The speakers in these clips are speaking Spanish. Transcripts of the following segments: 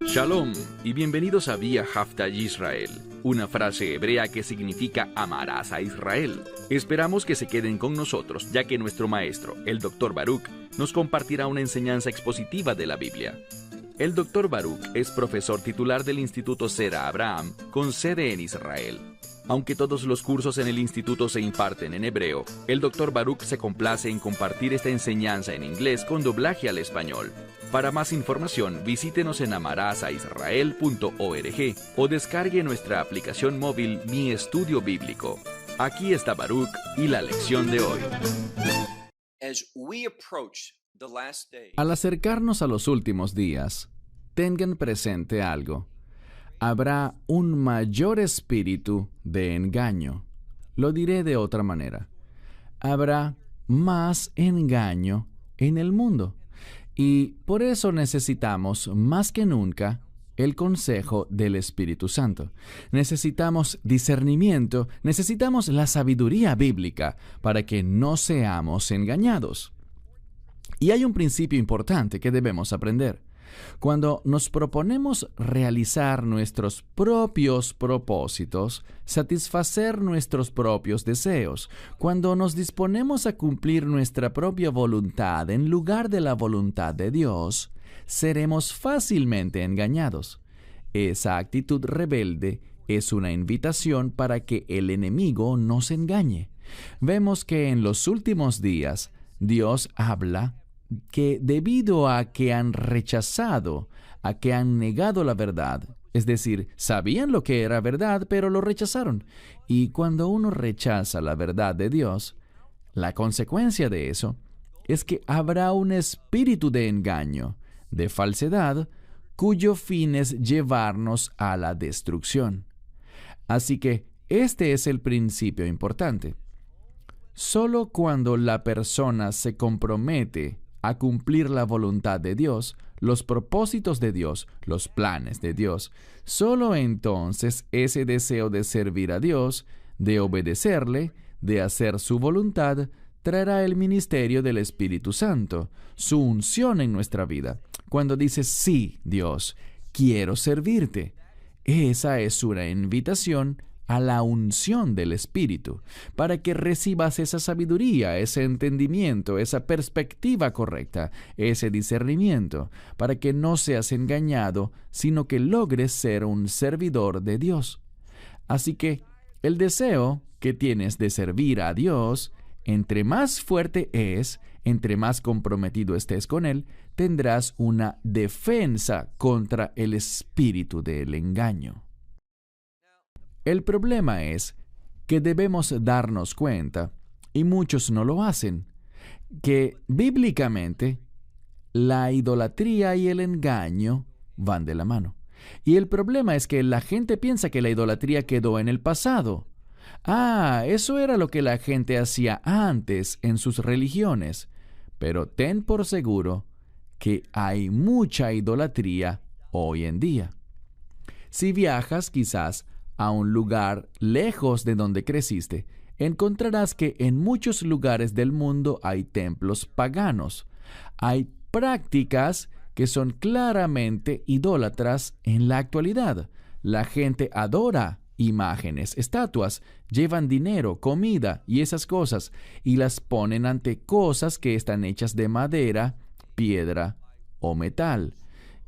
Shalom y bienvenidos a Vía Haftaj Israel, una frase hebrea que significa amarás a Israel. Esperamos que se queden con nosotros, ya que nuestro maestro, el Dr. Baruch, nos compartirá una enseñanza expositiva de la Biblia. El Dr. Baruch es profesor titular del Instituto Zera Abraham, con sede en Israel. Aunque todos los cursos en el instituto se imparten en hebreo, el Dr. Baruch se complace en compartir esta enseñanza en inglés con doblaje al español. Para más información, visítenos en amarasaisrael.org o descargue nuestra aplicación móvil Mi Estudio Bíblico. Aquí está Baruch y la lección de hoy. Al acercarnos a los últimos días, tengan presente algo. Habrá un mayor espíritu de engaño. Lo diré de otra manera. Habrá más engaño en el mundo. Y por eso necesitamos, más que nunca, el consejo del Espíritu Santo. Necesitamos discernimiento, necesitamos la sabiduría bíblica para que no seamos engañados. Y hay un principio importante que debemos aprender. Cuando nos proponemos realizar nuestros propios propósitos, satisfacer nuestros propios deseos, cuando nos disponemos a cumplir nuestra propia voluntad en lugar de la voluntad de Dios, seremos fácilmente engañados. Esa actitud rebelde es una invitación para que el enemigo nos engañe. Vemos que en los últimos días Dios habla que debido a que han rechazado, a que han negado la verdad, es decir, sabían lo que era verdad, pero lo rechazaron. Y cuando uno rechaza la verdad de Dios, la consecuencia de eso es que habrá un espíritu de engaño, de falsedad, cuyo fin es llevarnos a la destrucción. Así que este es el principio importante. Solo cuando la persona se compromete a cumplir la voluntad de Dios, los propósitos de Dios, los planes de Dios, solo entonces ese deseo de servir a Dios, de obedecerle, de hacer su voluntad, traerá el ministerio del Espíritu Santo, su unción en nuestra vida. Cuando dices, sí, Dios, quiero servirte, esa es una invitación a la unción del Espíritu, para que recibas esa sabiduría, ese entendimiento, esa perspectiva correcta, ese discernimiento, para que no seas engañado, sino que logres ser un servidor de Dios. Así que el deseo que tienes de servir a Dios, entre más fuerte es, entre más comprometido estés con Él, tendrás una defensa contra el espíritu del engaño. El problema es que debemos darnos cuenta, y muchos no lo hacen, que bíblicamente la idolatría y el engaño van de la mano. Y el problema es que la gente piensa que la idolatría quedó en el pasado. Eso era lo que la gente hacía antes en sus religiones. Pero ten por seguro que hay mucha idolatría hoy en día. Si viajas quizás a un lugar lejos de donde creciste, encontrarás que en muchos lugares del mundo hay templos paganos. Hay prácticas que son claramente idólatras en la actualidad. La gente adora imágenes, estatuas, llevan dinero, comida y esas cosas, y las ponen ante cosas que están hechas de madera, piedra o metal.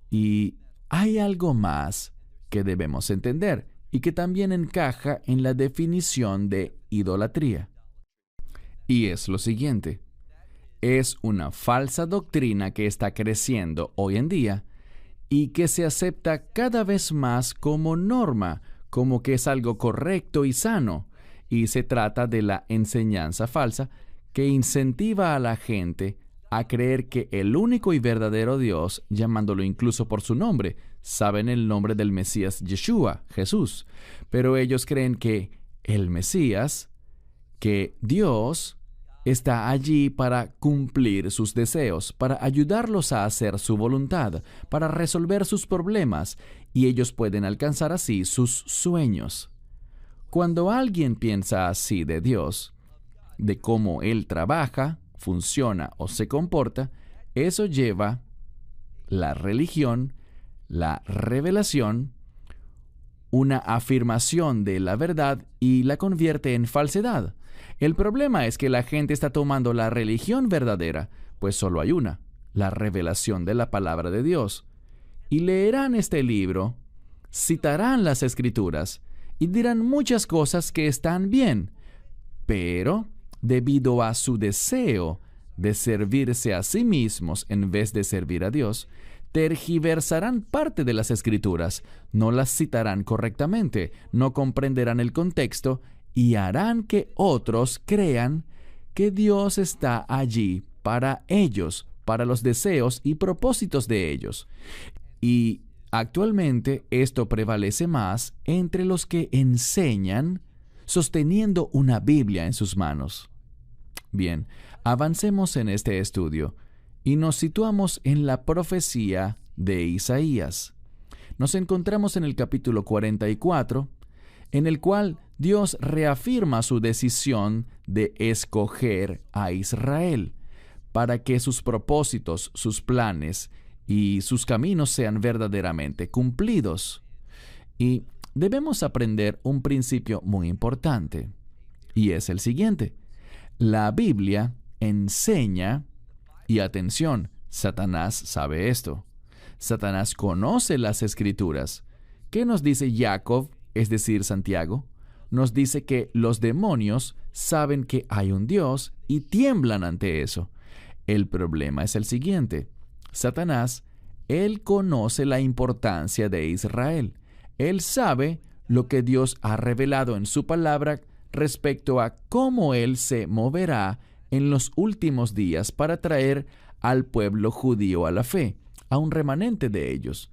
Y hay algo más que debemos entender, y que también encaja en la definición de idolatría. Y es lo siguiente. Es una falsa doctrina que está creciendo hoy en día y que se acepta cada vez más como norma, como que es algo correcto y sano. Y se trata de la enseñanza falsa que incentiva a la gente a creer que el único y verdadero Dios, llamándolo incluso por su nombre, saben el nombre del Mesías Yeshua, Jesús, pero ellos creen que el Mesías, que Dios, está allí para cumplir sus deseos, para ayudarlos a hacer su voluntad, para resolver sus problemas, y ellos pueden alcanzar así sus sueños. Cuando alguien piensa así de Dios, de cómo Él trabaja, funciona o se comporta, eso lleva la religión, la revelación, una afirmación de la verdad y la convierte en falsedad. El problema es que la gente está tomando la religión verdadera, pues solo hay una, la revelación de la palabra de Dios. Y leerán este libro, citarán las Escrituras y dirán muchas cosas que están bien, pero debido a su deseo de servirse a sí mismos en vez de servir a Dios, tergiversarán parte de las Escrituras, no las citarán correctamente, no comprenderán el contexto y harán que otros crean que Dios está allí para ellos, para los deseos y propósitos de ellos. Y actualmente esto prevalece más entre los que enseñan sosteniendo una Biblia en sus manos. Bien, avancemos en este estudio y nos situamos en la profecía de Isaías. Nos encontramos en el capítulo 44, en el cual Dios reafirma su decisión de escoger a Israel para que sus propósitos, sus planes y sus caminos sean verdaderamente cumplidos. Y debemos aprender un principio muy importante, y es el siguiente. La Biblia enseña, y atención, Satanás sabe esto. Satanás conoce las Escrituras. ¿Qué nos dice Jacob, es decir, Santiago? Nos dice que los demonios saben que hay un Dios y tiemblan ante eso. El problema es el siguiente. Satanás, él conoce la importancia de Israel. Él sabe lo que Dios ha revelado en su palabra respecto a cómo Él se moverá en los últimos días para traer al pueblo judío a la fe, a un remanente de ellos,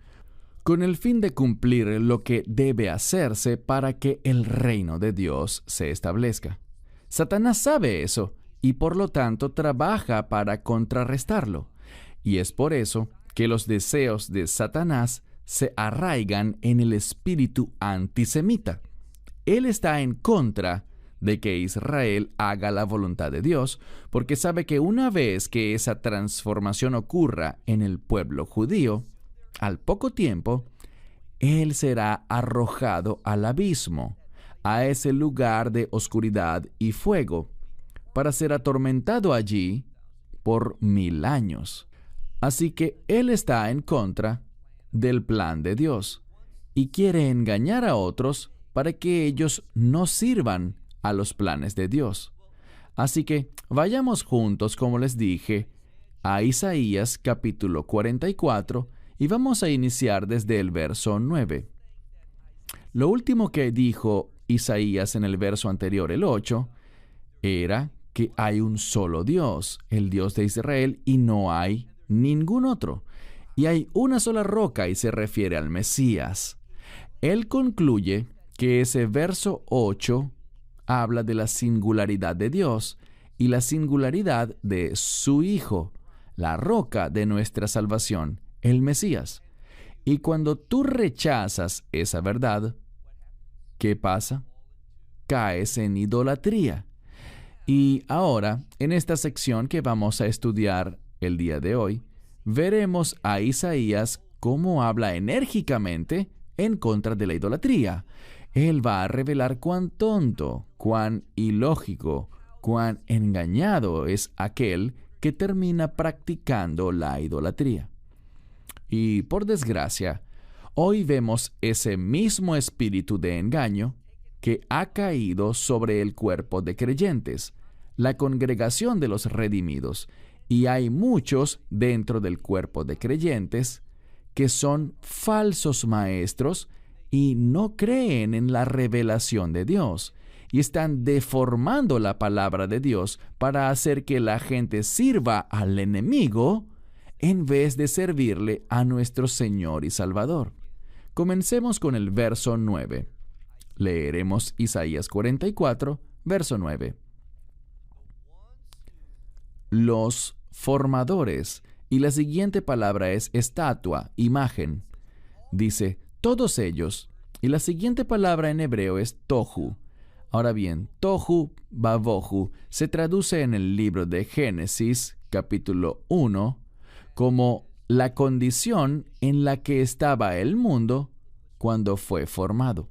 con el fin de cumplir lo que debe hacerse para que el reino de Dios se establezca. Satanás sabe eso y por lo tanto trabaja para contrarrestarlo. Y es por eso que los deseos de Satanás se arraigan en el espíritu antisemita. Él está en contra de que Israel haga la voluntad de Dios, porque sabe que una vez que esa transformación ocurra en el pueblo judío, al poco tiempo, él será arrojado al abismo, a ese lugar de oscuridad y fuego, para ser atormentado allí por 1000 años. Así que él está en contra del plan de Dios y quiere engañar a otros para que ellos no sirvan a los planes de Dios. Así que vayamos juntos, como les dije, a Isaías capítulo 44 y vamos a iniciar desde el verso 9. Lo último que dijo Isaías en el verso anterior, el 8, era que hay un solo Dios, el Dios de Israel, y no hay ningún otro. Y hay una sola roca y se refiere al Mesías. Él concluye que ese verso 8 habla de la singularidad de Dios y la singularidad de su Hijo, la roca de nuestra salvación, el Mesías. Y cuando tú rechazas esa verdad, ¿qué pasa? Caes en idolatría. Y ahora, en esta sección que vamos a estudiar el día de hoy, veremos a Isaías cómo habla enérgicamente en contra de la idolatría. Él va a revelar cuán tonto, cuán ilógico, cuán engañado es aquel que termina practicando la idolatría. Y por desgracia, hoy vemos ese mismo espíritu de engaño que ha caído sobre el cuerpo de creyentes, la congregación de los redimidos, y hay muchos dentro del cuerpo de creyentes que son falsos maestros y no creen en la revelación de Dios, y están deformando la palabra de Dios para hacer que la gente sirva al enemigo en vez de servirle a nuestro Señor y Salvador. Comencemos con el verso 9. Leeremos Isaías 44, verso 9. Los formadores, y la siguiente palabra es estatua, imagen. Dice, todos ellos, y la siguiente palabra en hebreo es tohu. Ahora bien, tohu babohu se traduce en el libro de Génesis, capítulo 1, como la condición en la que estaba el mundo cuando fue formado.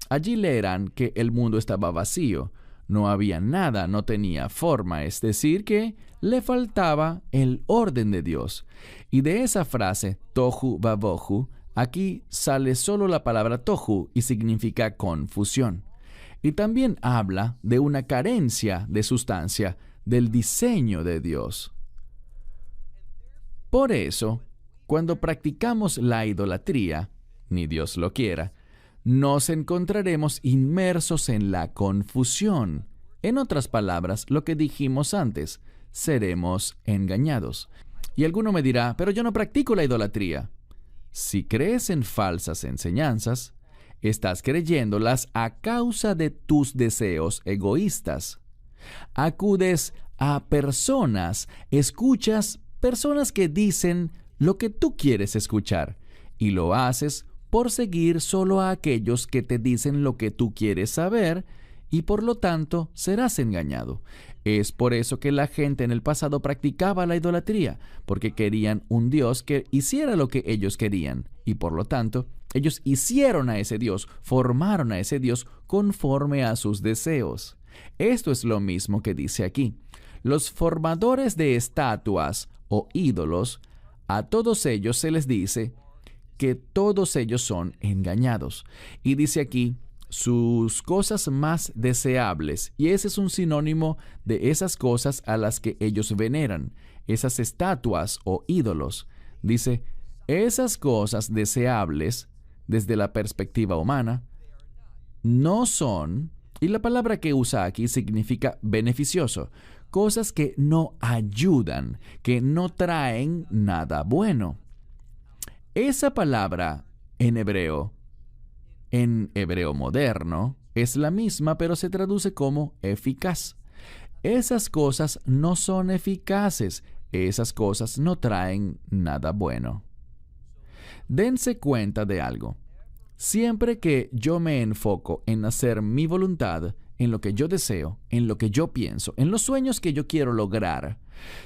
Allí leerán que el mundo estaba vacío, no había nada, no tenía forma, es decir, que le faltaba el orden de Dios. Y de esa frase, tohu vabohu, aquí sale solo la palabra tohu y significa confusión. Y también habla de una carencia de sustancia del diseño de Dios. Por eso, cuando practicamos la idolatría, ni Dios lo quiera, nos encontraremos inmersos en la confusión. En otras palabras, lo que dijimos antes, seremos engañados. Y alguno me dirá, pero yo no practico la idolatría. Si crees en falsas enseñanzas, estás creyéndolas a causa de tus deseos egoístas. Acudes a personas, escuchas personas que dicen lo que tú quieres escuchar y lo haces por seguir solo a aquellos que te dicen lo que tú quieres saber y por lo tanto serás engañado. Es por eso que la gente en el pasado practicaba la idolatría, porque querían un Dios que hiciera lo que ellos querían y por lo tanto ellos hicieron a ese Dios, formaron a ese Dios conforme a sus deseos. Esto es lo mismo que dice aquí. Los formadores de estatuas o ídolos, a todos ellos se les dice que todos ellos son engañados. Y dice aquí, sus cosas más deseables, y ese es un sinónimo de esas cosas a las que ellos veneran, esas estatuas o ídolos. Dice, esas cosas deseables, desde la perspectiva humana, no son, y la palabra que usa aquí significa beneficioso, cosas que no ayudan, que no traen nada bueno. Esa palabra en hebreo moderno, es la misma, pero se traduce como eficaz. Esas cosas no son eficaces, esas cosas no traen nada bueno. Dense cuenta de algo. Siempre que yo me enfoco en hacer mi voluntad, en lo que yo deseo, en lo que yo pienso, en los sueños que yo quiero lograr,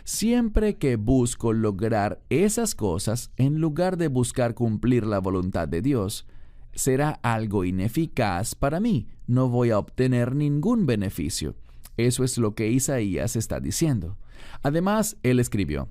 siempre que busco lograr esas cosas, en lugar de buscar cumplir la voluntad de Dios, será algo ineficaz para mí. No voy a obtener ningún beneficio. Eso es lo que Isaías está diciendo. Además, él escribió,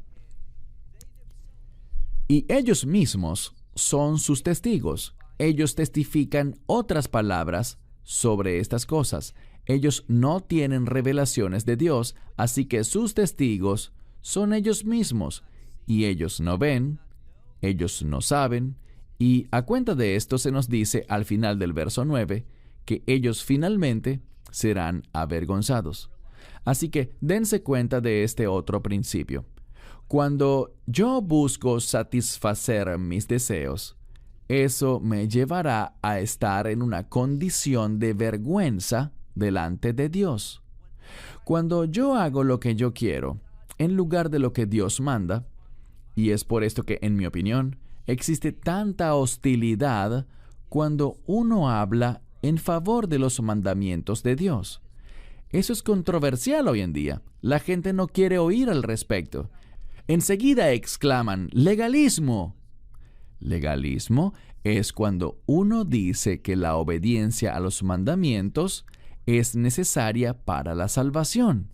y ellos mismos son sus testigos. Ellos testifican otras palabras sobre estas cosas. Ellos no tienen revelaciones de Dios, así que sus testigos son ellos mismos. Y ellos no ven, ellos no saben. Y a cuenta de esto se nos dice al final del verso 9 que ellos finalmente serán avergonzados. Así que dense cuenta de este otro principio. Cuando yo busco satisfacer mis deseos, eso me llevará a estar en una condición de vergüenza delante de Dios. Cuando yo hago lo que yo quiero, en lugar de lo que Dios manda, y es por esto que, en mi opinión, existe tanta hostilidad cuando uno habla en favor de los mandamientos de Dios. Eso es controversial hoy en día. La gente no quiere oír al respecto. Enseguida exclaman, ¡legalismo! Legalismo es cuando uno dice que la obediencia a los mandamientos es necesaria para la salvación.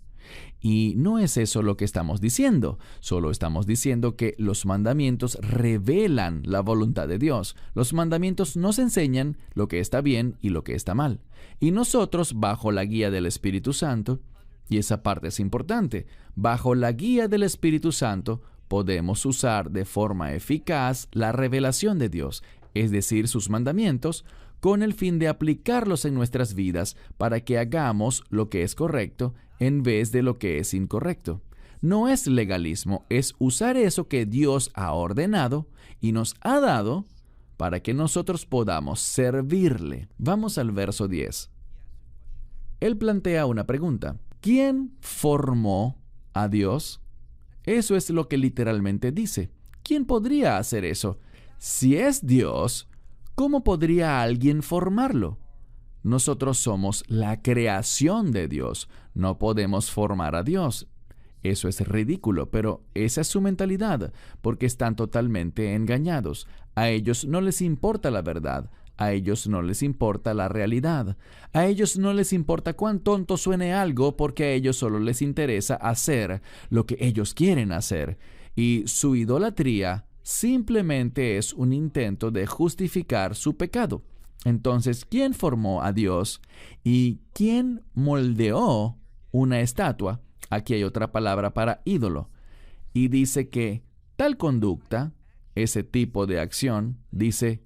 Y no es eso lo que estamos diciendo. Solo estamos diciendo que los mandamientos revelan la voluntad de Dios. Los mandamientos nos enseñan lo que está bien y lo que está mal. Y nosotros, bajo la guía del Espíritu Santo, y esa parte es importante, bajo la guía del Espíritu Santo, podemos usar de forma eficaz la revelación de Dios, es decir, sus mandamientos, con el fin de aplicarlos en nuestras vidas para que hagamos lo que es correcto en vez de lo que es incorrecto. No es legalismo, es usar eso que Dios ha ordenado y nos ha dado para que nosotros podamos servirle. Vamos al verso 10. Él plantea una pregunta. ¿Quién formó a Dios? Eso es lo que literalmente dice. ¿Quién podría hacer eso? Si es Dios, ¿cómo podría alguien formarlo? Nosotros somos la creación de Dios. No podemos formar a Dios. Eso es ridículo, pero esa es su mentalidad, porque están totalmente engañados. A ellos no les importa la verdad, a ellos no les importa la realidad, a ellos no les importa cuán tonto suene algo, porque a ellos solo les interesa hacer lo que ellos quieren hacer. Y su idolatría simplemente es un intento de justificar su pecado. Entonces, ¿quién formó a Dios y quién moldeó una estatua? Aquí hay otra palabra para ídolo. Y dice que tal conducta, ese tipo de acción, dice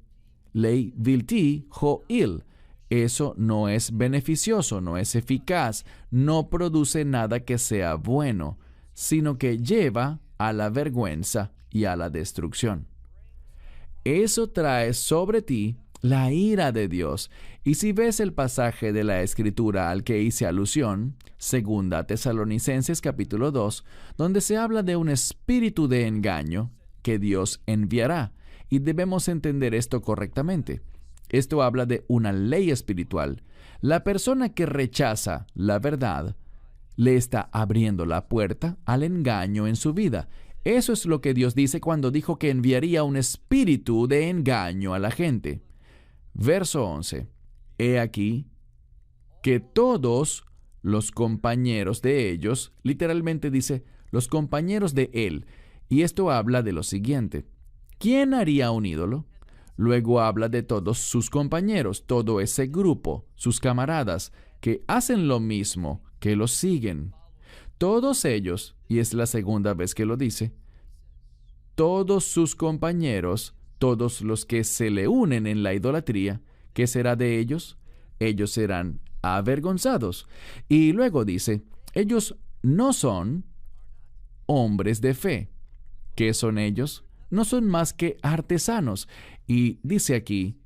ley vilti ho'il. Eso no es beneficioso, no es eficaz, no produce nada que sea bueno, sino que lleva a la vergüenza y a la destrucción. Eso trae sobre ti la ira de Dios. Y si ves el pasaje de la Escritura al que hice alusión, 2 Tesalonicenses capítulo 2, donde se habla de un espíritu de engaño que Dios enviará, y debemos entender esto correctamente. Esto habla de una ley espiritual. La persona que rechaza la verdad le está abriendo la puerta al engaño en su vida. Eso es lo que Dios dice cuando dijo que enviaría un espíritu de engaño a la gente. Verso 11. He aquí que todos los compañeros de ellos, literalmente dice, los compañeros de él, y esto habla de lo siguiente. ¿Quién haría un ídolo? Luego habla de todos sus compañeros, todo ese grupo, sus camaradas, que hacen lo mismo, que los siguen. Todos ellos, y es la segunda vez que lo dice, todos sus compañeros, todos los que se le unen en la idolatría, ¿qué será de ellos? Ellos serán avergonzados. Y luego dice, ellos no son hombres de fe. ¿Qué son ellos? No son más que artesanos. Y dice aquí,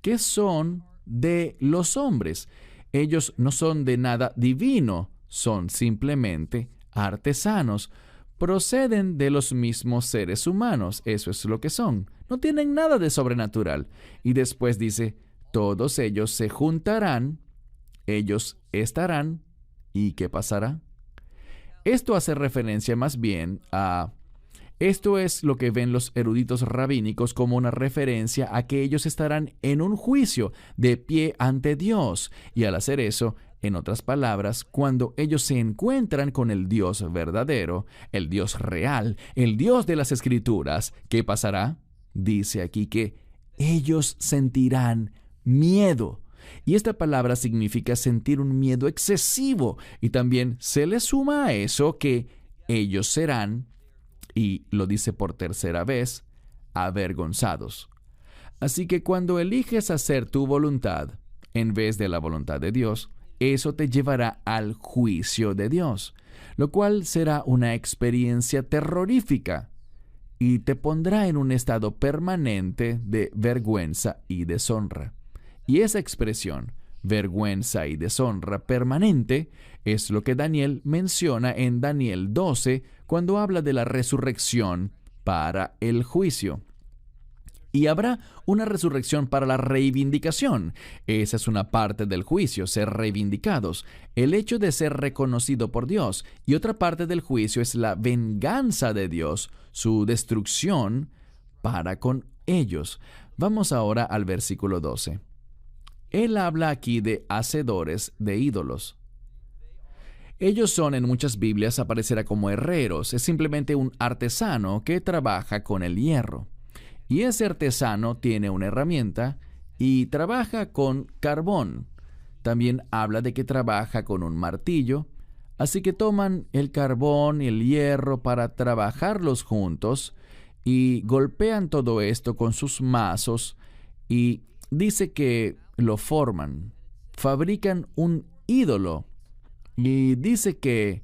¿qué son de los hombres? Ellos no son de nada divino, son simplemente artesanos. Proceden de los mismos seres humanos, eso es lo que son. No tienen nada de sobrenatural. Y después dice, todos ellos se juntarán, ellos estarán, ¿y qué pasará? Esto hace referencia más bien a... Esto es lo que ven los eruditos rabínicos como una referencia a que ellos estarán en un juicio de pie ante Dios. Y al hacer eso, en otras palabras, cuando ellos se encuentran con el Dios verdadero, el Dios real, el Dios de las Escrituras, ¿qué pasará? Dice aquí que ellos sentirán miedo. Y esta palabra significa sentir un miedo excesivo. Y también se le suma a eso que ellos serán, y lo dice por tercera vez, avergonzados. Así que cuando eliges hacer tu voluntad en vez de la voluntad de Dios, eso te llevará al juicio de Dios, lo cual será una experiencia terrorífica y te pondrá en un estado permanente de vergüenza y deshonra. Y esa expresión, vergüenza y deshonra permanente, es lo que Daniel menciona en Daniel 12 cuando habla de la resurrección para el juicio. Y habrá una resurrección para la reivindicación. Esa es una parte del juicio, ser reivindicados, el hecho de ser reconocido por Dios. Y otra parte del juicio es la venganza de Dios, su destrucción para con ellos. Vamos ahora al versículo 12. Él habla aquí de hacedores de ídolos. Ellos son, en muchas Biblias, aparecerá como herreros. Es simplemente un artesano que trabaja con el hierro. Y ese artesano tiene una herramienta y trabaja con carbón. También habla de que trabaja con un martillo. Así que toman el carbón y el hierro para trabajarlos juntos y golpean todo esto con sus mazos y dice que lo forman, fabrican un ídolo. Y dice que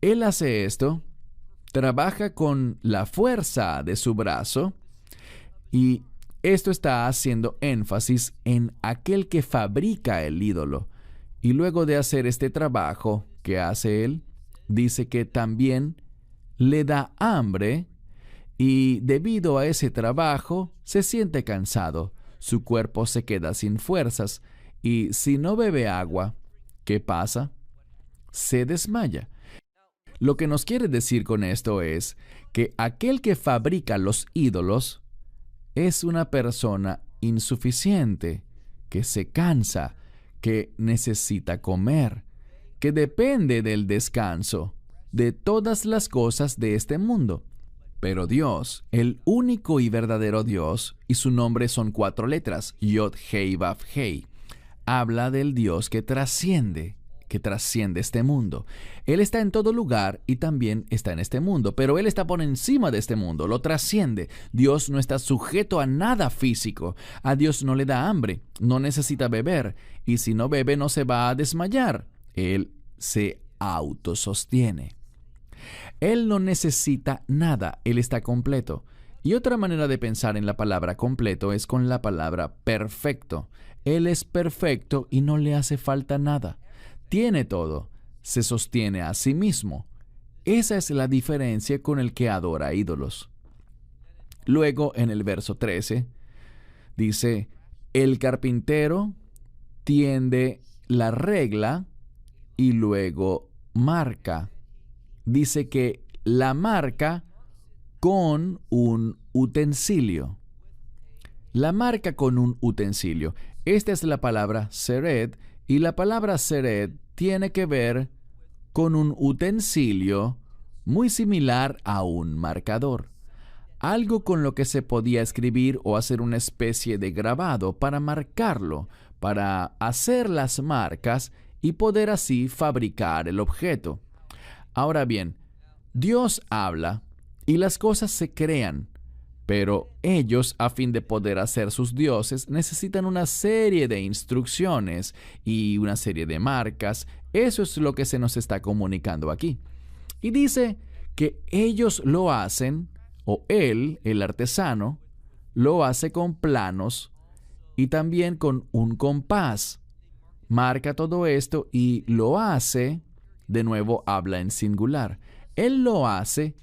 él hace esto, trabaja con la fuerza de su brazo, y esto está haciendo énfasis en aquel que fabrica el ídolo. Y luego de hacer este trabajo que hace él, dice que también le da hambre y debido a ese trabajo se siente cansado. Su cuerpo se queda sin fuerzas y si no bebe agua, ¿qué pasa? Se desmaya. Lo que nos quiere decir con esto es que aquel que fabrica los ídolos es una persona insuficiente, que se cansa, que necesita comer, que depende del descanso, de todas las cosas de este mundo. Pero Dios, el único y verdadero Dios, y su nombre son 4 letras, Yod, Hei, Vav, Hei, habla del Dios que trasciende este mundo. Él está en todo lugar y también está en este mundo, pero Él está por encima de este mundo, lo trasciende. Dios no está sujeto a nada físico. A Dios no le da hambre, no necesita beber, y si no bebe no se va a desmayar. Él se autosostiene. Él no necesita nada, Él está completo. Y otra manera de pensar en la palabra completo es con la palabra perfecto. Él es perfecto y no le hace falta nada. Tiene todo, se sostiene a sí mismo. Esa es la diferencia con el que adora ídolos. Luego, en el verso 13, dice, el carpintero tiende la regla y luego marca. Dice que la marca con un utensilio. La marca con un utensilio. Esta es la palabra sered, y la palabra sered tiene que ver con un utensilio muy similar a un marcador. Algo con lo que se podía escribir o hacer una especie de grabado para marcarlo, para hacer las marcas y poder así fabricar el objeto. Ahora bien, Dios habla y las cosas se crean, pero ellos, a fin de poder hacer sus dioses, necesitan una serie de instrucciones y una serie de marcas. Eso es lo que se nos está comunicando aquí. Y dice que ellos lo hacen, o él, el artesano, lo hace con planos y también con un compás. Marca todo esto y lo hace, de nuevo habla en singular. Él lo hace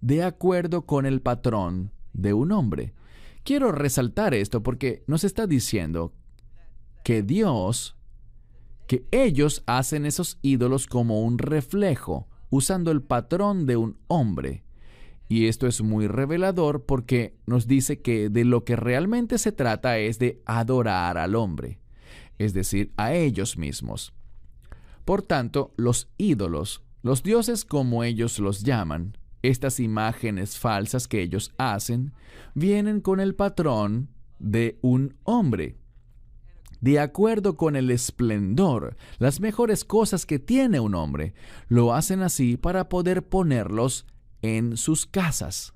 de acuerdo con el patrón de un hombre. Quiero resaltar esto porque nos está diciendo que que ellos hacen esos ídolos como un reflejo, usando el patrón de un hombre. Y esto es muy revelador porque nos dice que de lo que realmente se trata es de adorar al hombre, es decir, a ellos mismos. Por tanto, los ídolos, los dioses como ellos los llaman, estas imágenes falsas que ellos hacen, vienen con el patrón de un hombre, de acuerdo con el esplendor, las mejores cosas que tiene un hombre. Lo hacen así para poder ponerlos en sus casas.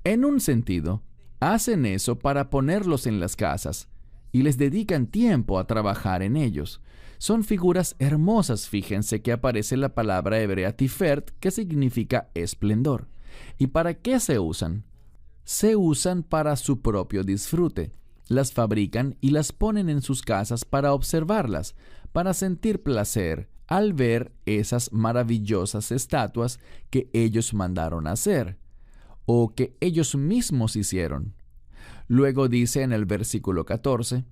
En un sentido, hacen eso para ponerlos en las casas y les dedican tiempo a trabajar en ellos. Son figuras hermosas, fíjense que aparece la palabra hebrea tiferet, que significa esplendor. ¿Y para qué se usan? Se usan para su propio disfrute. Las fabrican y las ponen en sus casas para observarlas, para sentir placer al ver esas maravillosas estatuas que ellos mandaron hacer, o que ellos mismos hicieron. Luego dice en el versículo 14,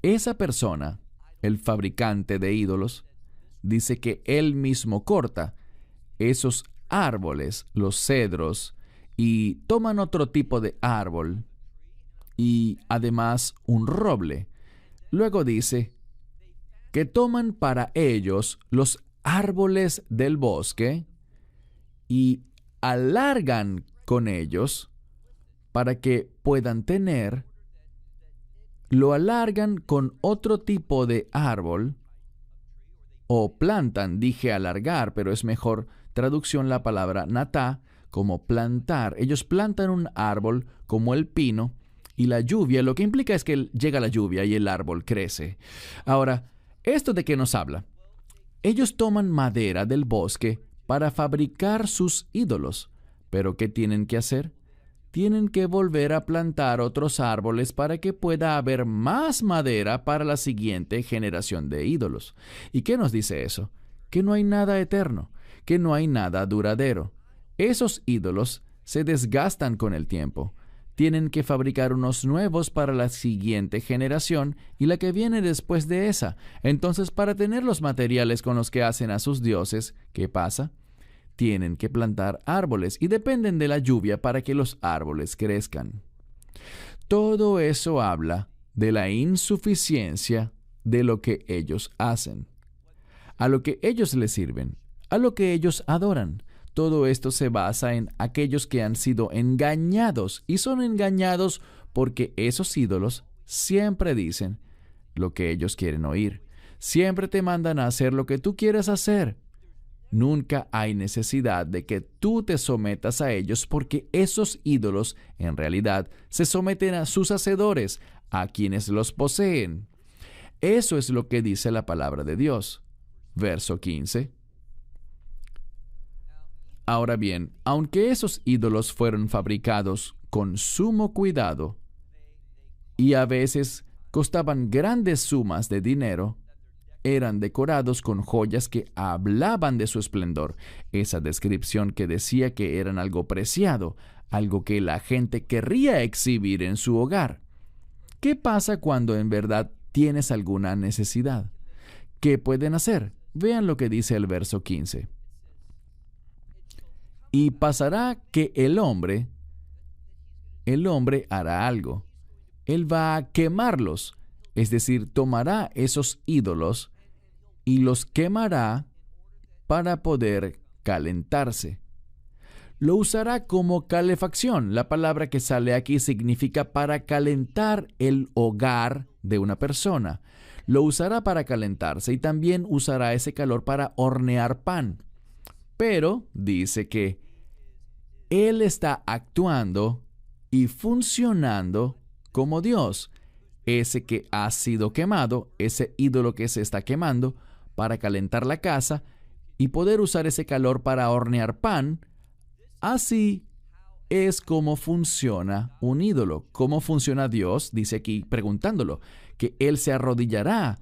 esa persona, el fabricante de ídolos, dice que él mismo corta esos árboles, los cedros, y toman otro tipo de árbol y además un roble. Luego dice que toman para ellos los árboles del bosque y alargan con ellos para que puedan tener. Lo alargan con otro tipo de árbol o plantan, dije alargar, pero es mejor traducción la palabra natá, como plantar. Ellos plantan un árbol como el pino y la lluvia, lo que implica es que llega la lluvia y el árbol crece. Ahora, ¿esto de qué nos habla? Ellos toman madera del bosque para fabricar sus ídolos, pero ¿qué tienen que hacer? Tienen que volver a plantar otros árboles para que pueda haber más madera para la siguiente generación de ídolos. ¿Y qué nos dice eso? Que no hay nada eterno, que no hay nada duradero. Esos ídolos se desgastan con el tiempo. tienen que fabricar unos nuevos para la siguiente generación y la que viene después de esa. Entonces, para tener los materiales con los que hacen a sus dioses, ¿qué pasa? Tienen que plantar árboles y dependen de la lluvia para que los árboles crezcan. Todo eso habla de la insuficiencia de lo que ellos hacen, a lo que ellos les sirven, a lo que ellos adoran. Todo esto se basa en aquellos que han sido engañados y son engañados porque esos ídolos siempre dicen lo que ellos quieren oír. Siempre te mandan a hacer lo que tú quieres hacer. Nunca hay necesidad de que tú te sometas a ellos porque esos ídolos en realidad se someten a sus hacedores, a quienes los poseen. Eso es lo que dice la palabra de Dios. Verso 15. Ahora bien, aunque esos ídolos fueron fabricados con sumo cuidado y a veces costaban grandes sumas de dinero, eran decorados con joyas que hablaban de su esplendor, esa descripción que decía que eran algo preciado, algo que la gente querría exhibir en su hogar. ¿Qué pasa cuando en verdad tienes alguna necesidad? ¿Qué pueden hacer? Vean lo que dice el verso 15. Y pasará que el hombre hará algo. Él va a quemarlos, es decir, tomará esos ídolos y los quemará para poder calentarse. Lo usará como calefacción. La palabra que sale aquí significa para calentar el hogar de una persona. Lo usará para calentarse y también usará ese calor para hornear pan. Pero dice que Él está actuando y funcionando como Dios, ese que ha sido quemado, ese ídolo que se está quemando, para calentar la casa y poder usar ese calor para hornear pan. Así es como funciona un ídolo. ¿Cómo funciona Dios? Dice aquí preguntándolo, que Él se arrodillará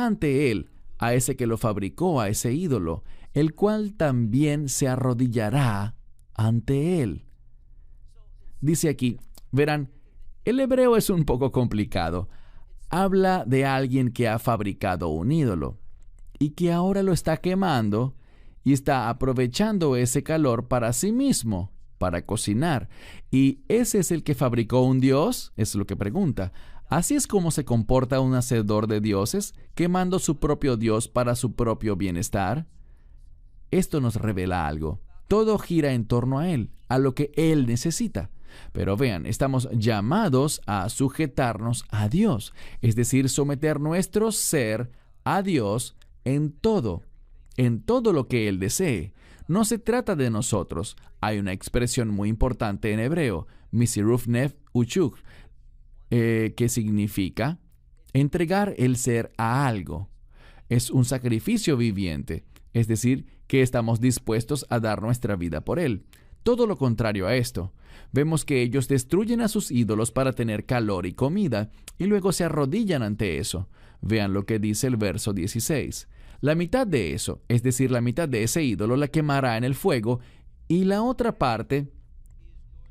ante Él, a ese que lo fabricó, a ese ídolo, el cual también se arrodillará ante Él. Dice aquí, verán, el hebreo es un poco complicado. Habla de alguien que ha fabricado un ídolo y que ahora lo está quemando y está aprovechando ese calor para sí mismo, para cocinar. ¿Y ese es el que fabricó un dios? Es lo que pregunta. ¿Así es como se comporta un hacedor de dioses, quemando su propio dios para su propio bienestar? Esto nos revela algo. Todo gira en torno a Él, a lo que Él necesita. Pero vean, estamos llamados a sujetarnos a Dios, es decir, someter nuestro ser a Dios en todo lo que Él desee. No se trata de nosotros. Hay una expresión muy importante en hebreo, misiruf nef uchuk, que significa entregar el ser a algo. Es un sacrificio viviente, es decir, que estamos dispuestos a dar nuestra vida por Él. Todo lo contrario a esto. Vemos que ellos destruyen a sus ídolos para tener calor y comida, y luego se arrodillan ante eso. Vean lo que dice el verso 16. La mitad de eso, es decir, la mitad de ese ídolo, la quemará en el fuego, y la otra parte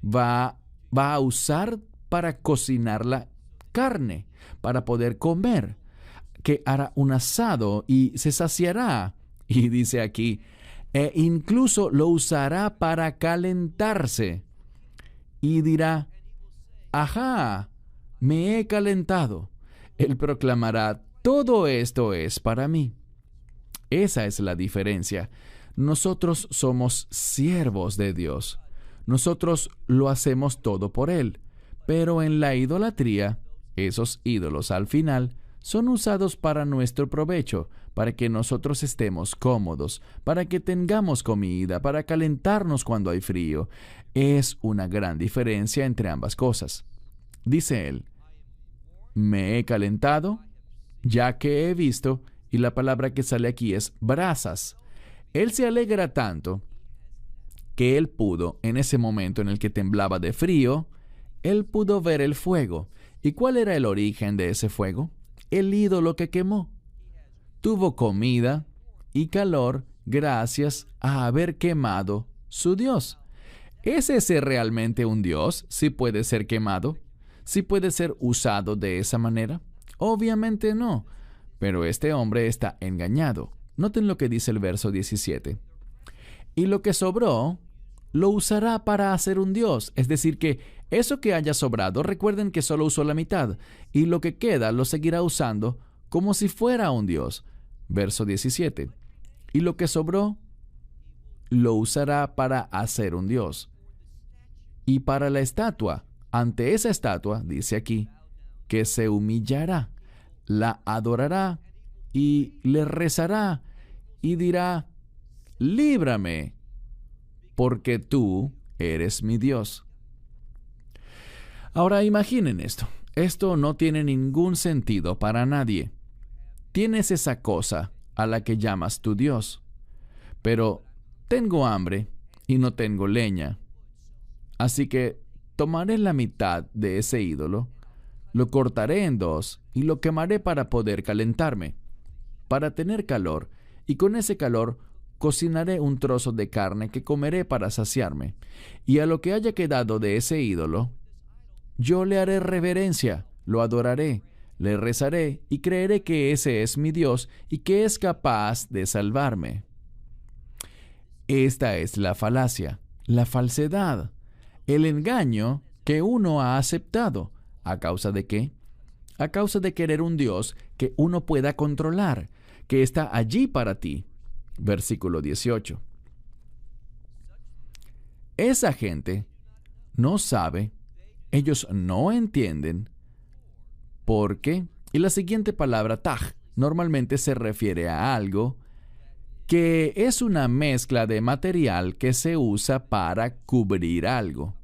va a usar para cocinar la carne, para poder comer, que hará un asado y se saciará. Y dice aquí, e incluso lo usará para calentarse. Y dirá, ajá, me he calentado. Él proclamará, todo esto es para mí. Esa es la diferencia. Nosotros somos siervos de Dios. Nosotros lo hacemos todo por Él. Pero en la idolatría, esos ídolos al final son usados para nuestro provecho, para que nosotros estemos cómodos, para que tengamos comida, para calentarnos cuando hay frío. Es una gran diferencia entre ambas cosas. Dice él, me he calentado, ya que he visto, y la palabra que sale aquí es brasas. Él se alegra tanto que él pudo, en ese momento en el que temblaba de frío, él pudo ver el fuego. ¿Y cuál era el origen de ese fuego? El ídolo que quemó. Tuvo comida y calor gracias a haber quemado su Dios. ¿Es ese realmente un Dios? ¿Sí puede ser quemado? ¿Sí puede ser usado de esa manera? Obviamente no. Pero este hombre está engañado. Noten lo que dice el verso 17. Y lo que sobró, lo usará para hacer un Dios. Es decir, que eso que haya sobrado, recuerden que solo usó la mitad, y lo que queda lo seguirá usando como si fuera un Dios. Verso 17. Y lo que sobró, lo usará para hacer un Dios. Y para la estatua, ante esa estatua, dice aquí, que se humillará, la adorará y le rezará y dirá, líbrame, porque tú eres mi Dios. Ahora imaginen esto. Esto no tiene ningún sentido para nadie. Tienes esa cosa a la que llamas tu Dios, pero tengo hambre y no tengo leña. Así que tomaré la mitad de ese ídolo, lo cortaré en dos y lo quemaré para poder calentarme, para tener calor, y con ese calor cocinaré un trozo de carne que comeré para saciarme, y a lo que haya quedado de ese ídolo, yo le haré reverencia, lo adoraré, le rezaré y creeré que ese es mi Dios y que es capaz de salvarme. Esta es la falacia, la falsedad, el engaño que uno ha aceptado. ¿A causa de qué? A causa de querer un Dios que uno pueda controlar, que está allí para ti. Versículo 18. Esa gente no sabe, ellos no entienden por qué. Y la siguiente palabra, taj, normalmente se refiere a algo que es una mezcla de material que se usa para cubrir algo.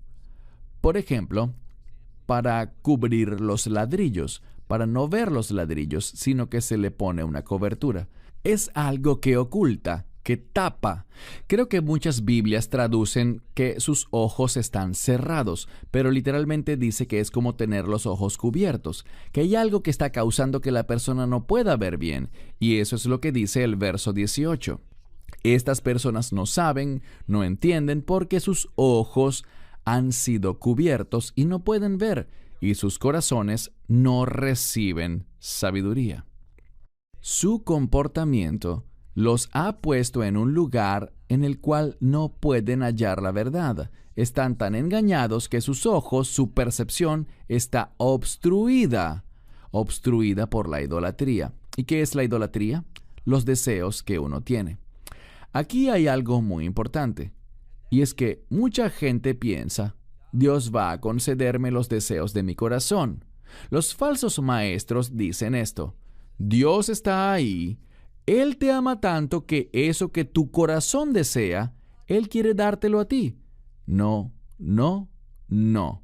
Por ejemplo, para cubrir los ladrillos, para no ver los ladrillos, sino que se le pone una cobertura. Es algo que oculta, que tapa. Creo que muchas Biblias traducen que sus ojos están cerrados, pero literalmente dice que es como tener los ojos cubiertos, que hay algo que está causando que la persona no pueda ver bien, y eso es lo que dice el verso 18. Estas personas no saben, no entienden porque sus ojos han sido cubiertos y no pueden ver, y sus corazones no reciben sabiduría. Su comportamiento los ha puesto en un lugar en el cual no pueden hallar la verdad. Están tan engañados que sus ojos, su percepción está obstruida por la idolatría. ¿Y qué es la idolatría? Los deseos que uno tiene. Aquí hay algo muy importante. Y es que mucha gente piensa, Dios va a concederme los deseos de mi corazón. Los falsos maestros dicen esto, Dios está ahí, Él te ama tanto que eso que tu corazón desea, Él quiere dártelo a ti. No, no, no.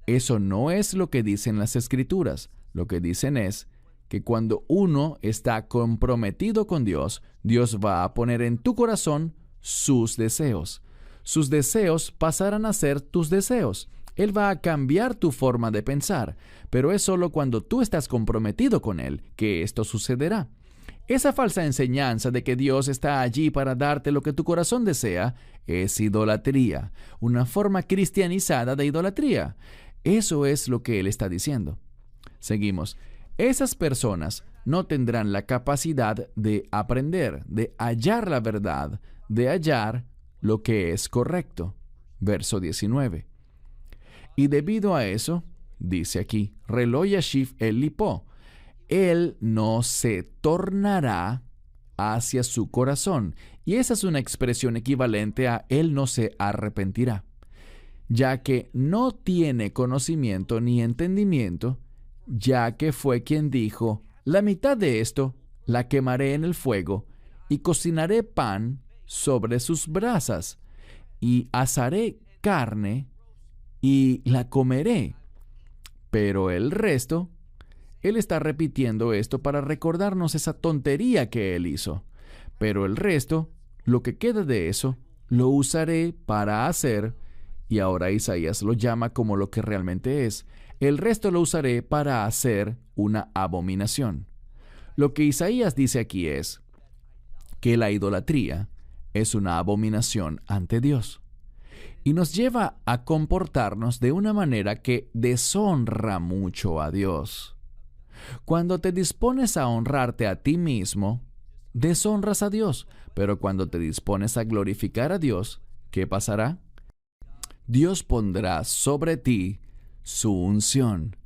Eso no es lo que dicen las Escrituras. Lo que dicen es que cuando uno está comprometido con Dios, Dios va a poner en tu corazón sus deseos. Sus deseos pasarán a ser tus deseos. Él va a cambiar tu forma de pensar, pero es solo cuando tú estás comprometido con Él que esto sucederá. Esa falsa enseñanza de que Dios está allí para darte lo que tu corazón desea es idolatría, una forma cristianizada de idolatría. Eso es lo que Él está diciendo. Seguimos. Esas personas no tendrán la capacidad de aprender, de hallar la verdad, de hallar lo que es correcto. Verso 19. Y debido a eso, dice aquí, Relo Yashiv el Lipo, Él no se tornará hacia su corazón. Y esa es una expresión equivalente a Él no se arrepentirá, ya que no tiene conocimiento ni entendimiento, ya que fue quien dijo, la mitad de esto la quemaré en el fuego y cocinaré pan sobre sus brasas y asaré carne y la comeré. Pero el resto, Él está repitiendo esto para recordarnos esa tontería que Él hizo. Pero el resto, lo que queda de eso, lo usaré para hacer, y ahora Isaías lo llama como lo que realmente es, el resto lo usaré para hacer una abominación. Lo que Isaías dice aquí es que la idolatría es una abominación ante Dios. y nos lleva a comportarnos de una manera que deshonra mucho a Dios. Cuando te dispones a honrarte a ti mismo, deshonras a Dios, pero cuando te dispones a glorificar a Dios, ¿qué pasará? Dios pondrá sobre ti su unción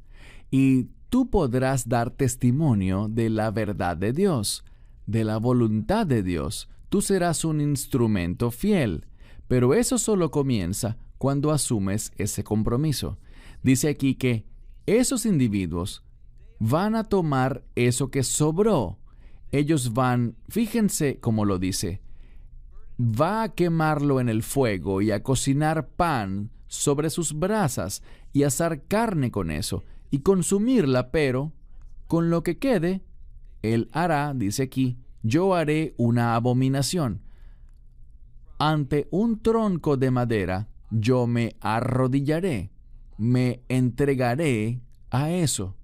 y tú podrás dar testimonio de la verdad de Dios, de la voluntad de Dios. Tú serás un instrumento fiel, pero eso solo comienza cuando asumes ese compromiso. Dice aquí que esos individuos van a tomar eso que sobró. Ellos van, fíjense cómo lo dice, va a quemarlo en el fuego y a cocinar pan sobre sus brasas y asar carne con eso y consumirla, pero con lo que quede, él hará, dice aquí, yo haré una abominación. Ante un tronco de madera, yo me arrodillaré, me entregaré a eso.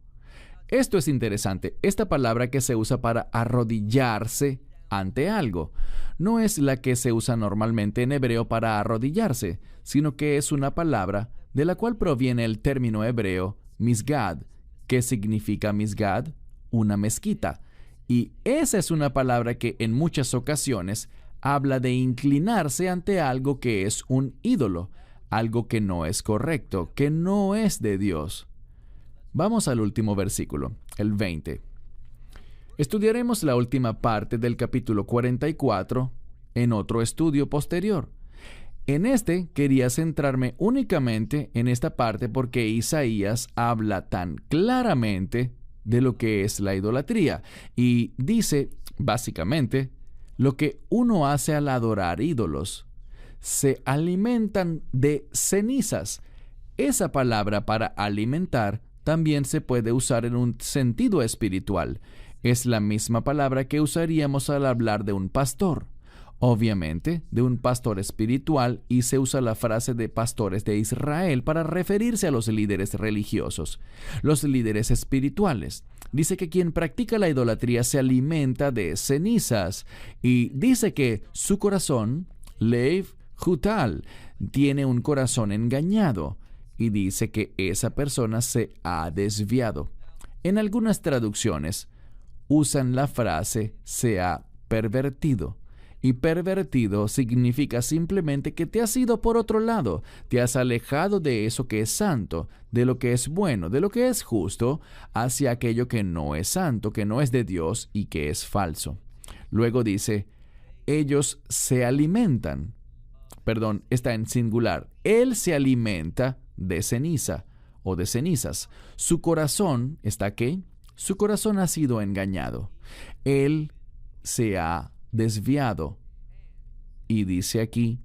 Esto es interesante. Esta palabra que se usa para arrodillarse ante algo no es la que se usa normalmente en hebreo para arrodillarse, sino que es una palabra de la cual proviene el término hebreo misgad. ¿Qué significa misgad? Una mezquita. Y esa es una palabra que en muchas ocasiones habla de inclinarse ante algo que es un ídolo, algo que no es correcto, que no es de Dios. Vamos al último versículo, el 20. Estudiaremos la última parte del capítulo 44 en otro estudio posterior. En este quería centrarme únicamente en esta parte porque Isaías habla tan claramente de lo que es la idolatría y dice, básicamente, lo que uno hace al adorar ídolos. Se alimentan de cenizas. Esa palabra para alimentar también se puede usar en un sentido espiritual. Es la misma palabra que usaríamos al hablar de un pastor. Obviamente, de un pastor espiritual, y se usa la frase de pastores de Israel para referirse a los líderes religiosos, los líderes espirituales. Dice que quien practica la idolatría se alimenta de cenizas y dice que su corazón, Leiv Hutal, tiene un corazón engañado y dice que esa persona se ha desviado. En algunas traducciones usan la frase se ha pervertido. Y pervertido significa simplemente que te has ido por otro lado, te has alejado de eso que es santo, de lo que es bueno, de lo que es justo, hacia aquello que no es santo, que no es de Dios y que es falso. Luego dice, ellos se alimentan. Perdón, está en singular. Él se alimenta de ceniza o de cenizas. Su corazón, ¿está qué? Su corazón ha sido engañado. Él se ha desviado. Y dice aquí,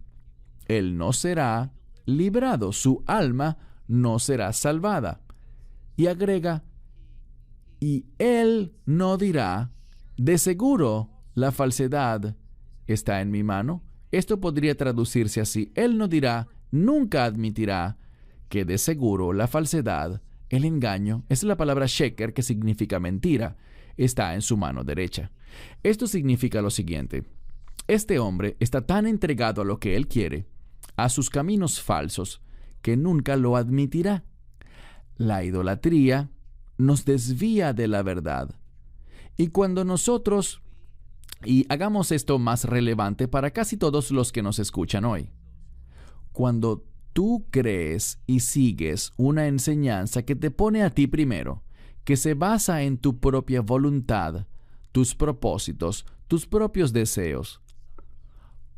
él no será librado, su alma no será salvada. Y agrega, y él no dirá, de seguro la falsedad está en mi mano. Esto podría traducirse así, él no dirá, nunca admitirá que de seguro la falsedad, el engaño, es la palabra sheker que significa mentira, está en su mano derecha. Esto significa lo siguiente: este hombre está tan entregado a lo que él quiere, a sus caminos falsos, que nunca lo admitirá. La idolatría nos desvía de la verdad. Y cuando nosotros, y hagamos esto más relevante para casi todos los que nos escuchan hoy, cuando tú crees y sigues una enseñanza que te pone a ti primero, que se basa en tu propia voluntad, tus propósitos, tus propios deseos.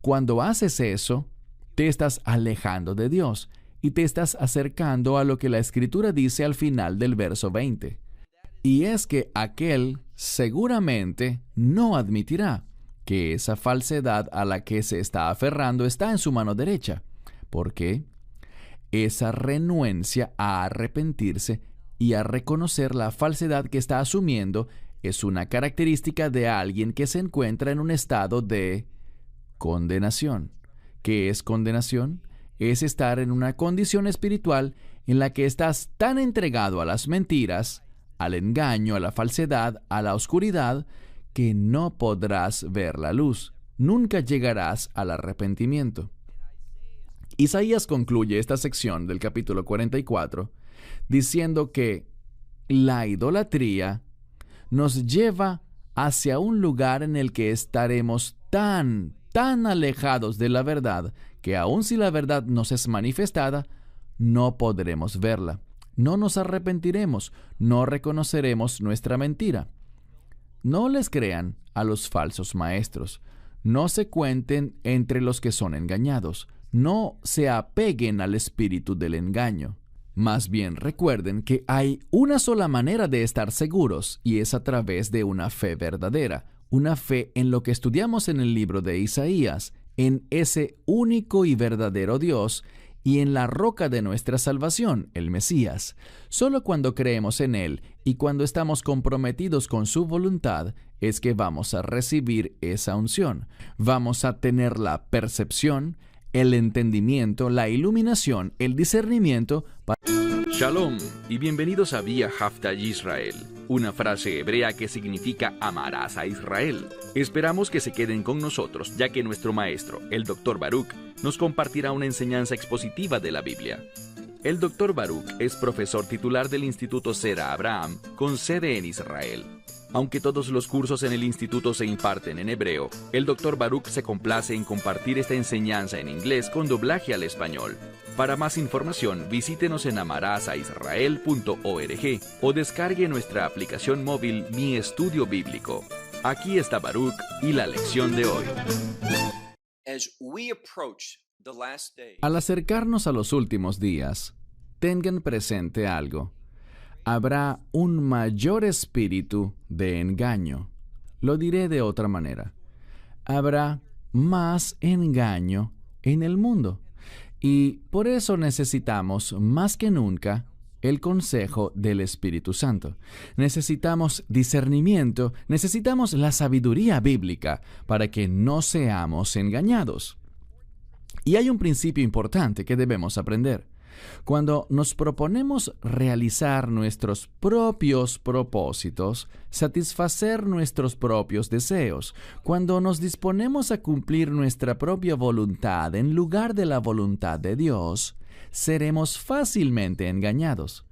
Cuando haces eso, te estás alejando de Dios y te estás acercando a lo que la Escritura dice al final del verso 20. Y es que aquel seguramente no admitirá que esa falsedad a la que se está aferrando está en su mano derecha. ¿Por qué? Esa renuencia a arrepentirse y a reconocer la falsedad que está asumiendo es una característica de alguien que se encuentra en un estado de condenación. ¿Qué es condenación? Es estar en una condición espiritual en la que estás tan entregado a las mentiras, al engaño, a la falsedad, a la oscuridad, que no podrás ver la luz. Nunca llegarás al arrepentimiento. Isaías concluye esta sección del capítulo 44 diciendo que la idolatría nos lleva hacia un lugar en el que estaremos tan alejados de la verdad que aun si la verdad nos es manifestada, no podremos verla. No nos arrepentiremos, no reconoceremos nuestra mentira. No les crean a los falsos maestros. No se cuenten entre los que son engañados. No se apeguen al espíritu del engaño. Más bien recuerden que hay una sola manera de estar seguros y es a través de una fe verdadera, una fe en lo que estudiamos en el libro de Isaías, en ese único y verdadero Dios y en la roca de nuestra salvación, el Mesías. Solo cuando creemos en Él y cuando estamos comprometidos con su voluntad es que vamos a recibir esa unción. Vamos a tener la percepción, el entendimiento, la iluminación, el discernimiento para... Shalom y bienvenidos a Vía Haftaj Israel, una frase hebrea que significa amarás a Israel. Esperamos que se queden con nosotros, ya que nuestro maestro, el Dr. Baruch, nos compartirá una enseñanza expositiva de la Biblia. El Dr. Baruch es profesor titular del Instituto Zera Abraham, con sede en Israel. Aunque todos los cursos en el instituto se imparten en hebreo, el Dr. Baruch se complace en compartir esta enseñanza en inglés con doblaje al español. Para más información, visítenos en amarasaisrael.org o descargue nuestra aplicación móvil Mi Estudio Bíblico. Aquí está Baruch y la lección de hoy. Al acercarnos a los últimos días, tengan presente algo. Habrá un mayor espíritu de engaño. Lo diré de otra manera. Habrá más engaño en el mundo. Y por eso necesitamos, más que nunca, el consejo del Espíritu Santo. Necesitamos discernimiento, necesitamos la sabiduría bíblica para que no seamos engañados. Y hay un principio importante que debemos aprender. Cuando nos proponemos realizar nuestros propios propósitos, satisfacer nuestros propios deseos, cuando nos disponemos a cumplir nuestra propia voluntad en lugar de la voluntad de Dios, seremos fácilmente engañados.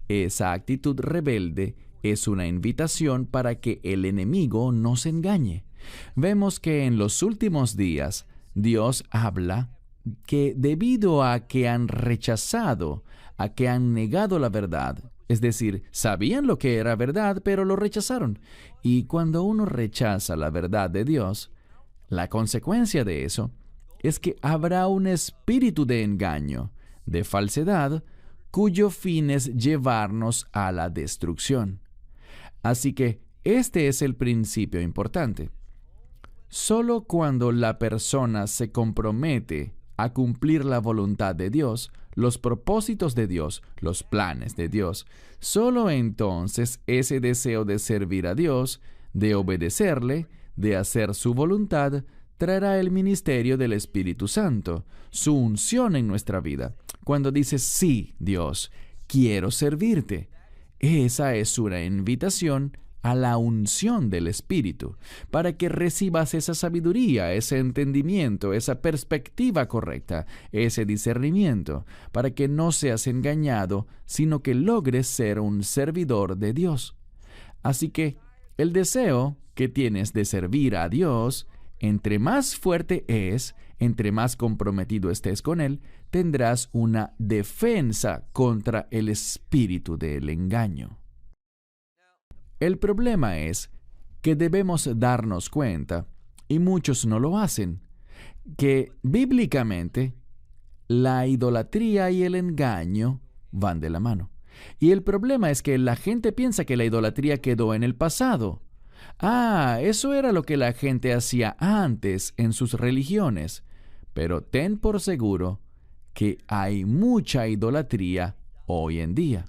Esa actitud rebelde es una invitación para que el enemigo nos engañe. Vemos que en los últimos días Dios habla que debido a que han rechazado, a que han negado la verdad, es decir, sabían lo que era verdad, pero lo rechazaron. Y cuando uno rechaza la verdad de Dios, la consecuencia de eso es que habrá un espíritu de engaño, de falsedad, cuyo fin es llevarnos a la destrucción. Así que este es el principio importante. Solo cuando la persona se compromete a cumplir la voluntad de Dios, los propósitos de Dios, los planes de Dios, solo entonces ese deseo de servir a Dios, de obedecerle, de hacer su voluntad, traerá el ministerio del Espíritu Santo, su unción en nuestra vida. Cuando dices, sí, Dios, quiero servirte, esa es una invitación a la unción del Espíritu, para que recibas esa sabiduría, ese entendimiento, esa perspectiva correcta, ese discernimiento, para que no seas engañado, sino que logres ser un servidor de Dios. Así que el deseo que tienes de servir a Dios, entre más fuerte es, entre más comprometido estés con Él, tendrás una defensa contra el espíritu del engaño. El problema es que debemos darnos cuenta, y muchos no lo hacen, que bíblicamente la idolatría y el engaño van de la mano. Y el problema es que la gente piensa que la idolatría quedó en el pasado. Eso era lo que la gente hacía antes en sus religiones. Pero ten por seguro que hay mucha idolatría hoy en día.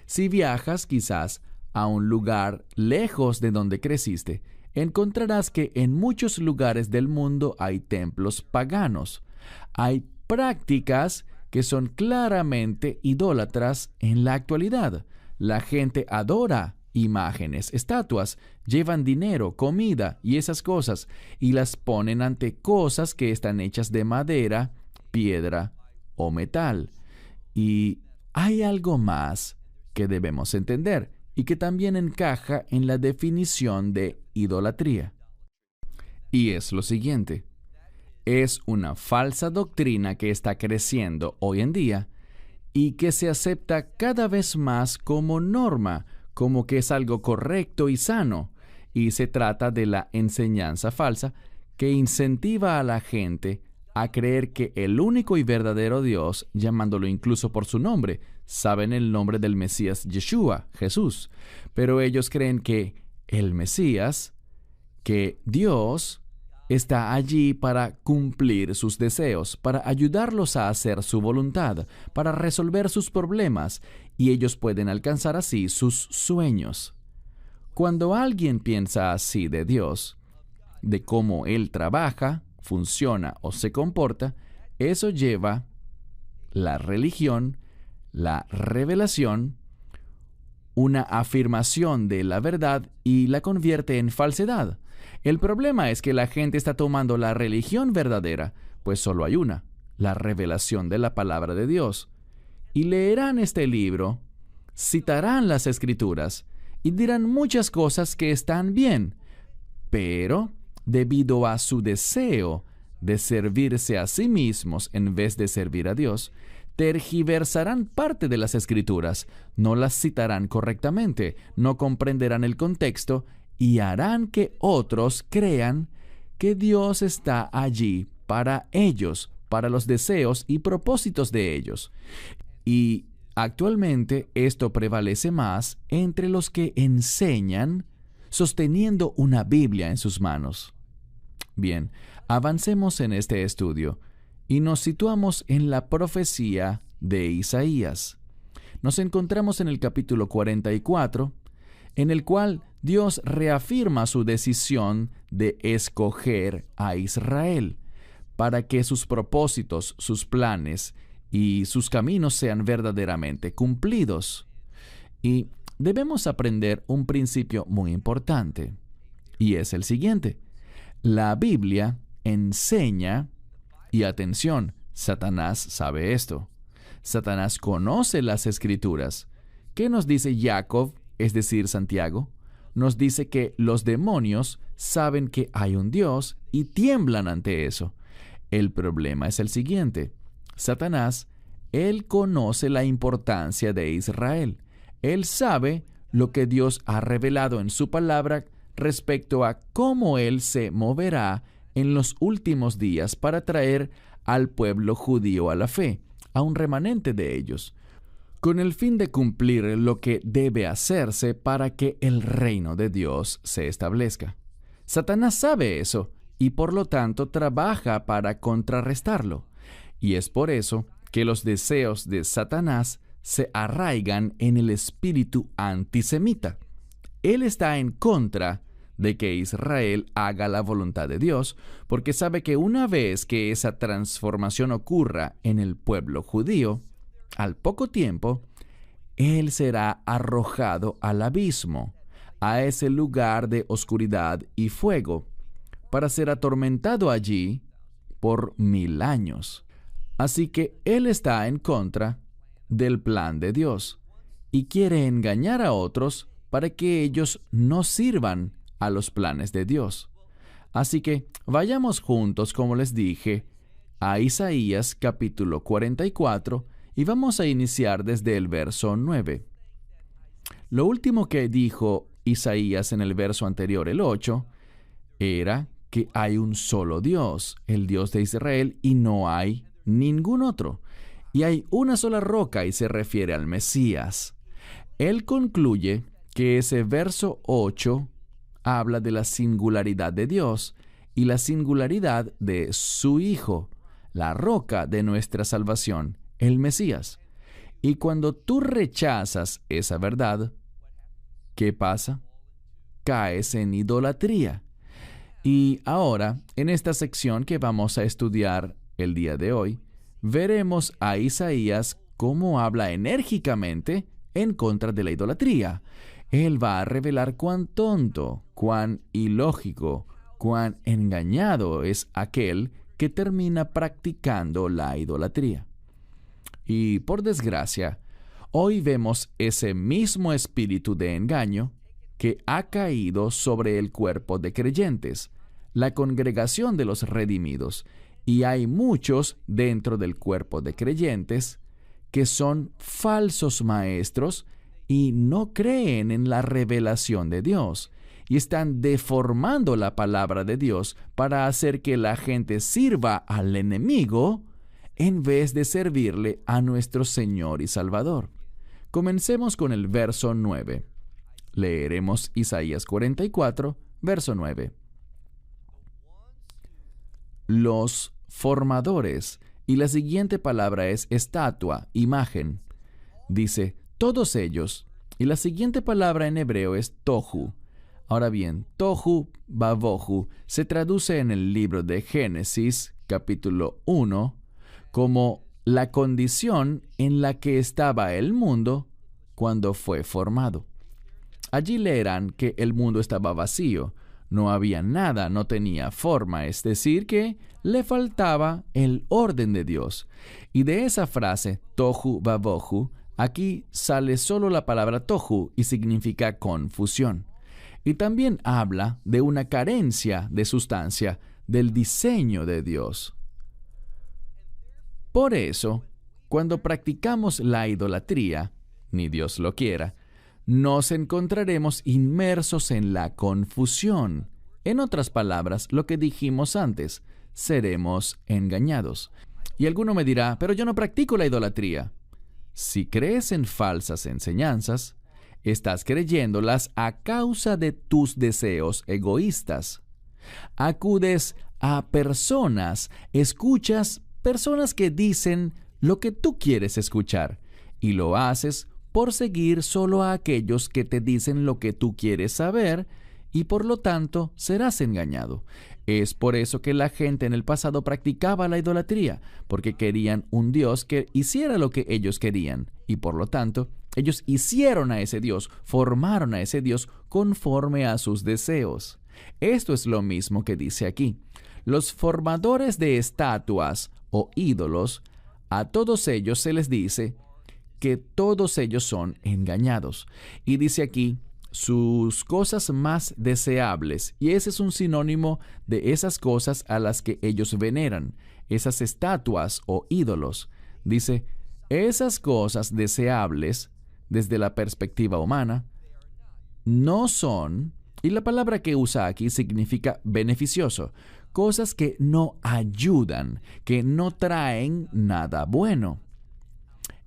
Si viajas quizás a un lugar lejos de donde creciste, encontrarás que en muchos lugares del mundo hay templos paganos. Hay prácticas que son claramente idólatras en la actualidad. La gente adora imágenes, estatuas, llevan dinero, comida y esas cosas, y las ponen ante cosas que están hechas de madera, piedra o metal. Y hay algo más que debemos entender y que también encaja en la definición de idolatría. Y es lo siguiente: es una falsa doctrina que está creciendo hoy en día y que se acepta cada vez más como norma, como que es algo correcto y sano. Y se trata de la enseñanza falsa que incentiva a la gente a creer que el único y verdadero Dios, llamándolo incluso por su nombre, saben el nombre del Mesías Yeshua, Jesús, pero ellos creen que el Mesías, que Dios, está allí para cumplir sus deseos, para ayudarlos a hacer su voluntad, para resolver sus problemas, y ellos pueden alcanzar así sus sueños. Cuando alguien piensa así de Dios, de cómo Él trabaja, funciona o se comporta, eso lleva la religión, la revelación, una afirmación de la verdad y la convierte en falsedad. El problema es que la gente está tomando la religión verdadera, pues solo hay una, la revelación de la palabra de Dios, y leerán este libro, citarán las Escrituras y dirán muchas cosas que están bien, pero debido a su deseo de servirse a sí mismos en vez de servir a Dios, tergiversarán parte de las Escrituras, no las citarán correctamente, no comprenderán el contexto y harán que otros crean que Dios está allí para ellos, para los deseos y propósitos de ellos. Y actualmente esto prevalece más entre los que enseñan sosteniendo una Biblia en sus manos. Bien, avancemos en este estudio y nos situamos en la profecía de Isaías. Nos encontramos en el capítulo 44, en el cual Dios reafirma su decisión de escoger a Israel para que sus propósitos, sus planes y sus caminos sean verdaderamente cumplidos. Y debemos aprender un principio muy importante, y es el siguiente: la Biblia enseña, y atención, Satanás sabe esto. Satanás conoce las Escrituras. ¿Qué nos dice Jacob, es decir, Santiago? Nos dice que los demonios saben que hay un Dios y tiemblan ante eso. El problema es el siguiente: Satanás, él conoce la importancia de Israel. Él sabe lo que Dios ha revelado en su palabra respecto a cómo Él se moverá en los últimos días para traer al pueblo judío a la fe, a un remanente de ellos, con el fin de cumplir lo que debe hacerse para que el reino de Dios se establezca. Satanás sabe eso y por lo tanto trabaja para contrarrestarlo. Y es por eso que los deseos de Satanás se arraigan en el espíritu antisemita. Él está en contra de que Israel haga la voluntad de Dios, porque sabe que una vez que esa transformación ocurra en el pueblo judío, al poco tiempo, él será arrojado al abismo, a ese lugar de oscuridad y fuego, para ser atormentado allí por 1000 años. Así que él está en contra del plan de Dios y quiere engañar a otros para que ellos no sirvan a los planes de Dios. Así que vayamos juntos, como les dije, a Isaías capítulo 44 y vamos a iniciar desde el verso 9. Lo último que dijo Isaías en el verso anterior, el 8, era que hay un solo Dios, el Dios de Israel, y no hay ningún otro. Y hay una sola roca y se refiere al Mesías. Él concluye que ese verso 8 habla de la singularidad de Dios y la singularidad de su Hijo, la roca de nuestra salvación, el Mesías. Y cuando tú rechazas esa verdad, ¿qué pasa? Caes en idolatría. Y ahora, en esta sección que vamos a estudiar el día de hoy, veremos a Isaías cómo habla enérgicamente en contra de la idolatría. Él va a revelar cuán tonto, cuán ilógico, cuán engañado es aquel que termina practicando la idolatría. Y por desgracia, hoy vemos ese mismo espíritu de engaño que ha caído sobre el cuerpo de creyentes, la congregación de los redimidos, y hay muchos dentro del cuerpo de creyentes que son falsos maestros y no creen en la revelación de Dios, y están deformando la palabra de Dios para hacer que la gente sirva al enemigo en vez de servirle a nuestro Señor y Salvador. Comencemos con el verso 9. Leeremos Isaías 44, verso 9. Los formadores, y la siguiente palabra es estatua, imagen. Dice, todos ellos, y la siguiente palabra en hebreo es tohu. Ahora bien, tohu vavohu se traduce en el libro de Génesis, capítulo 1, como la condición en la que estaba el mundo cuando fue formado. Allí leerán que el mundo estaba vacío, no había nada, no tenía forma, es decir, que le faltaba el orden de Dios. Y de esa frase, tohu vavohu, aquí sale solo la palabra tohu y significa confusión. Y también habla de una carencia de sustancia del diseño de Dios. Por eso, cuando practicamos la idolatría, ni Dios lo quiera, nos encontraremos inmersos en la confusión. En otras palabras, lo que dijimos antes, seremos engañados. Y alguno me dirá, pero yo no practico la idolatría. Si crees en falsas enseñanzas, estás creyéndolas a causa de tus deseos egoístas. Acudes a personas, escuchas personas que dicen lo que tú quieres escuchar, y lo haces por seguir solo a aquellos que te dicen lo que tú quieres saber, y por lo tanto serás engañado. Es por eso que la gente en el pasado practicaba la idolatría, porque querían un Dios que hiciera lo que ellos querían, y por lo tanto, ellos hicieron a ese Dios, formaron a ese Dios conforme a sus deseos. Esto es lo mismo que dice aquí. Los formadores de estatuas o ídolos, a todos ellos se les dice que todos ellos son engañados. Y dice aquí, sus cosas más deseables, y ese es un sinónimo de esas cosas a las que ellos veneran, esas estatuas o ídolos. Dice, esas cosas deseables, desde la perspectiva humana, no son, y la palabra que usa aquí significa beneficioso, cosas que no ayudan, que no traen nada bueno.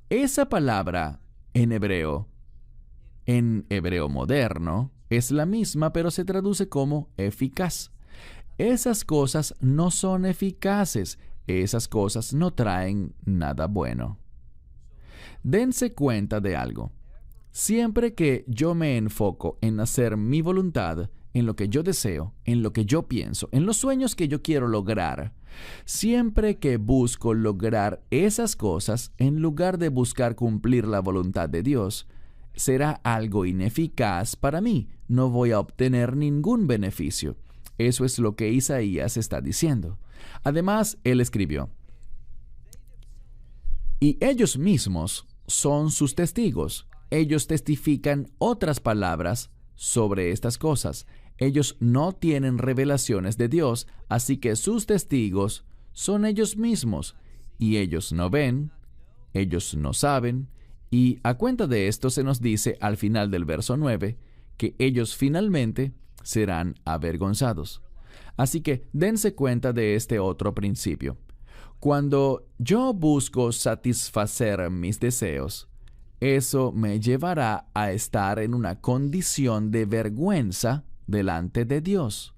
Esa palabra en hebreo moderno, es la misma, pero se traduce como eficaz. Esas cosas no son eficaces, esas cosas no traen nada bueno. Dense cuenta de algo. Siempre que yo me enfoco en hacer mi voluntad, en lo que yo deseo, en lo que yo pienso, en los sueños que yo quiero lograr, siempre que busco lograr esas cosas, en lugar de buscar cumplir la voluntad de Dios, será algo ineficaz para mí. No voy a obtener ningún beneficio. Eso es lo que Isaías está diciendo. Además, él escribió, y ellos mismos son sus testigos. Ellos testifican otras palabras sobre estas cosas. Ellos no tienen revelaciones de Dios, así que sus testigos son ellos mismos. Y ellos no ven, ellos no saben, y a cuenta de esto se nos dice al final del verso 9 que ellos finalmente serán avergonzados. Así que dense cuenta de este otro principio. Cuando yo busco satisfacer mis deseos, eso me llevará a estar en una condición de vergüenza delante de Dios.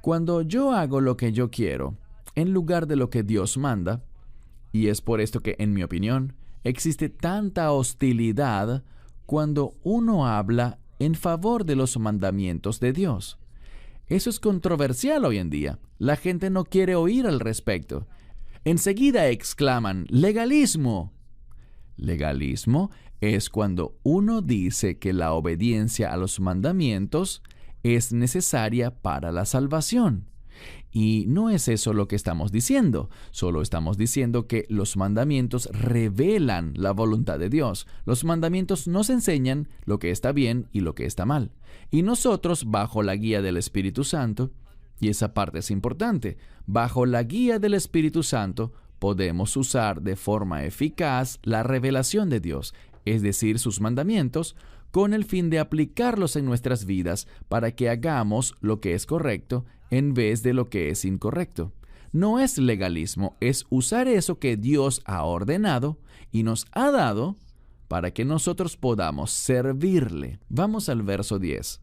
Cuando yo hago lo que yo quiero, en lugar de lo que Dios manda, y es por esto que, en mi opinión, existe tanta hostilidad cuando uno habla en favor de los mandamientos de Dios. Eso es controversial hoy en día. La gente no quiere oír al respecto. Enseguida exclaman, ¡legalismo! Legalismo es cuando uno dice que la obediencia a los mandamientos es necesaria para la salvación. Y no es eso lo que estamos diciendo, solo estamos diciendo que los mandamientos revelan la voluntad de Dios. Los mandamientos nos enseñan lo que está bien y lo que está mal. Y nosotros, bajo la guía del Espíritu Santo, y esa parte es importante, bajo la guía del Espíritu Santo, podemos usar de forma eficaz la revelación de Dios, es decir, sus mandamientos, con el fin de aplicarlos en nuestras vidas para que hagamos lo que es correcto en vez de lo que es incorrecto. No es legalismo, es usar eso que Dios ha ordenado y nos ha dado para que nosotros podamos servirle. Vamos al verso 10.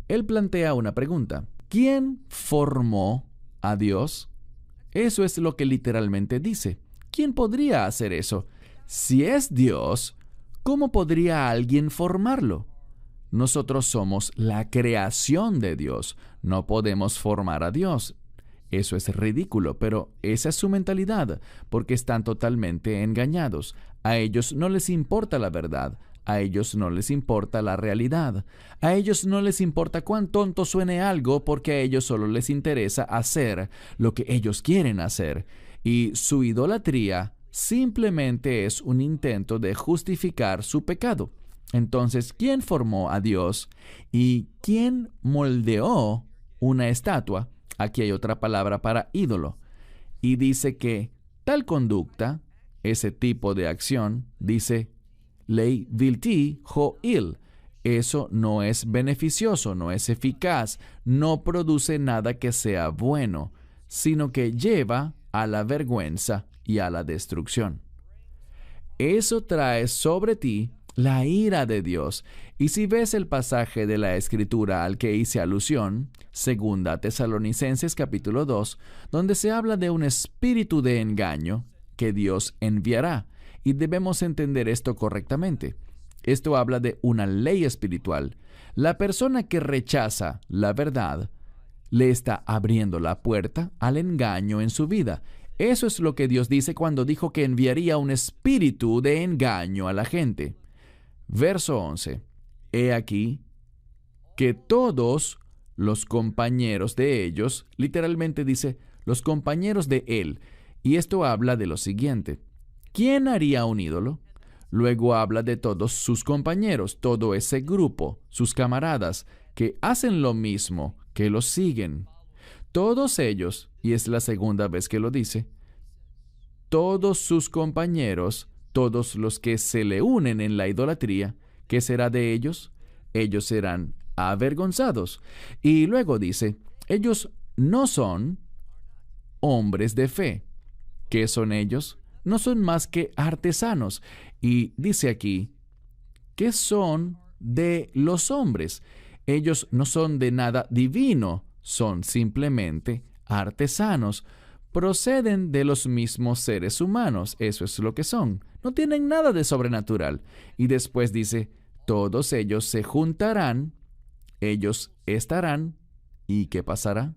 Él plantea una pregunta. ¿Quién formó a Dios? Eso es lo que literalmente dice. ¿Quién podría hacer eso? Si es Dios, ¿cómo podría alguien formarlo? Nosotros somos la creación de Dios. No podemos formar a Dios. Eso es ridículo, pero esa es su mentalidad, porque están totalmente engañados. A ellos no les importa la verdad. A ellos no les importa la realidad. A ellos no les importa cuán tonto suene algo, porque a ellos solo les interesa hacer lo que ellos quieren hacer. Y su idolatría simplemente es un intento de justificar su pecado. Entonces, ¿quién formó a Dios? ¿Y quién moldeó una estatua? Aquí hay otra palabra para ídolo. Y dice que tal conducta, ese tipo de acción, dice ley vilti ho'il. Eso no es beneficioso, no es eficaz, no produce nada que sea bueno, sino que lleva a la vergüenza y a la destrucción. Eso trae sobre ti la ira de Dios. Y si ves el pasaje de la Escritura al que hice alusión, 2 Tesalonicenses capítulo 2, donde se habla de un espíritu de engaño que Dios enviará, y debemos entender esto correctamente. Esto habla de una ley espiritual. La persona que rechaza la verdad le está abriendo la puerta al engaño en su vida. Eso es lo que Dios dice cuando dijo que enviaría un espíritu de engaño a la gente. Verso 11. He aquí que todos los compañeros de ellos, literalmente dice, los compañeros de él. Y esto habla de lo siguiente. ¿Quién haría un ídolo? Luego habla de todos sus compañeros, todo ese grupo, sus camaradas, que hacen lo mismo, que los siguen. Todos ellos, y es la segunda vez que lo dice, todos sus compañeros, todos los que se le unen en la idolatría, ¿qué será de ellos? Ellos serán avergonzados. Y luego dice, ellos no son hombres de fe. ¿Qué son ellos? No son más que artesanos. Y dice aquí, ¿qué son de los hombres? Ellos no son de nada divino, son simplemente artesanos. Proceden de los mismos seres humanos, eso es lo que son. No tienen nada de sobrenatural. Y después dice, todos ellos se juntarán, ellos estarán, ¿y qué pasará?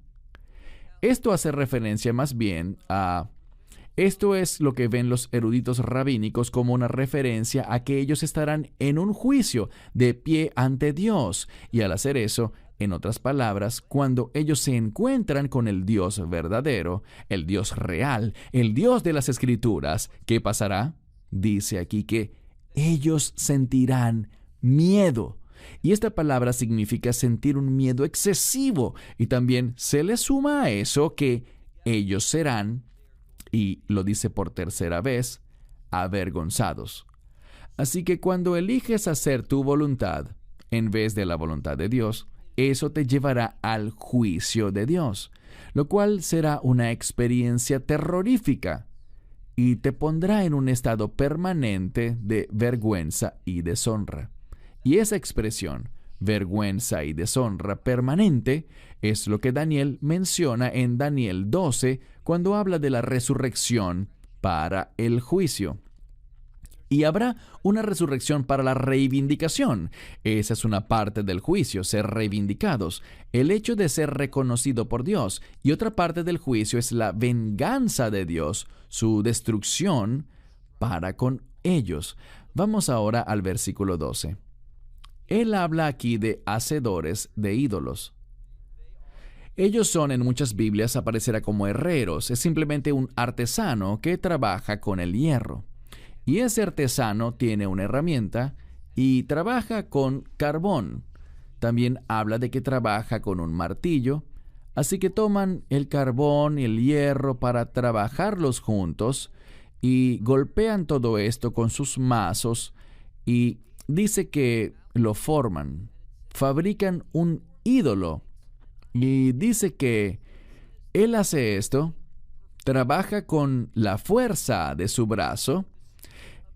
Esto hace referencia más bien a... Esto es lo que ven los eruditos rabínicos como una referencia a que ellos estarán en un juicio de pie ante Dios. Y al hacer eso, en otras palabras, cuando ellos se encuentran con el Dios verdadero, el Dios real, el Dios de las Escrituras, ¿qué pasará? Dice aquí que ellos sentirán miedo. Y esta palabra significa sentir un miedo excesivo. Y también se le suma a eso que ellos serán, y lo dice por tercera vez, avergonzados. Así que cuando eliges hacer tu voluntad en vez de la voluntad de Dios, eso te llevará al juicio de Dios, lo cual será una experiencia terrorífica y te pondrá en un estado permanente de vergüenza y deshonra. Y esa expresión, vergüenza y deshonra permanente, es lo que Daniel menciona en Daniel 12 cuando habla de la resurrección para el juicio. Y habrá una resurrección para la reivindicación. Esa es una parte del juicio, ser reivindicados, el hecho de ser reconocido por Dios. Y otra parte del juicio es la venganza de Dios, su destrucción para con ellos. Vamos ahora al versículo 12. Él habla aquí de hacedores de ídolos. Ellos son, en muchas Biblias, aparecerá como herreros. Es simplemente un artesano que trabaja con el hierro. Y ese artesano tiene una herramienta y trabaja con carbón. También habla de que trabaja con un martillo. Así que toman el carbón y el hierro para trabajarlos juntos y golpean todo esto con sus mazos y dice que lo forman, fabrican un ídolo y dice que él hace esto, trabaja con la fuerza de su brazo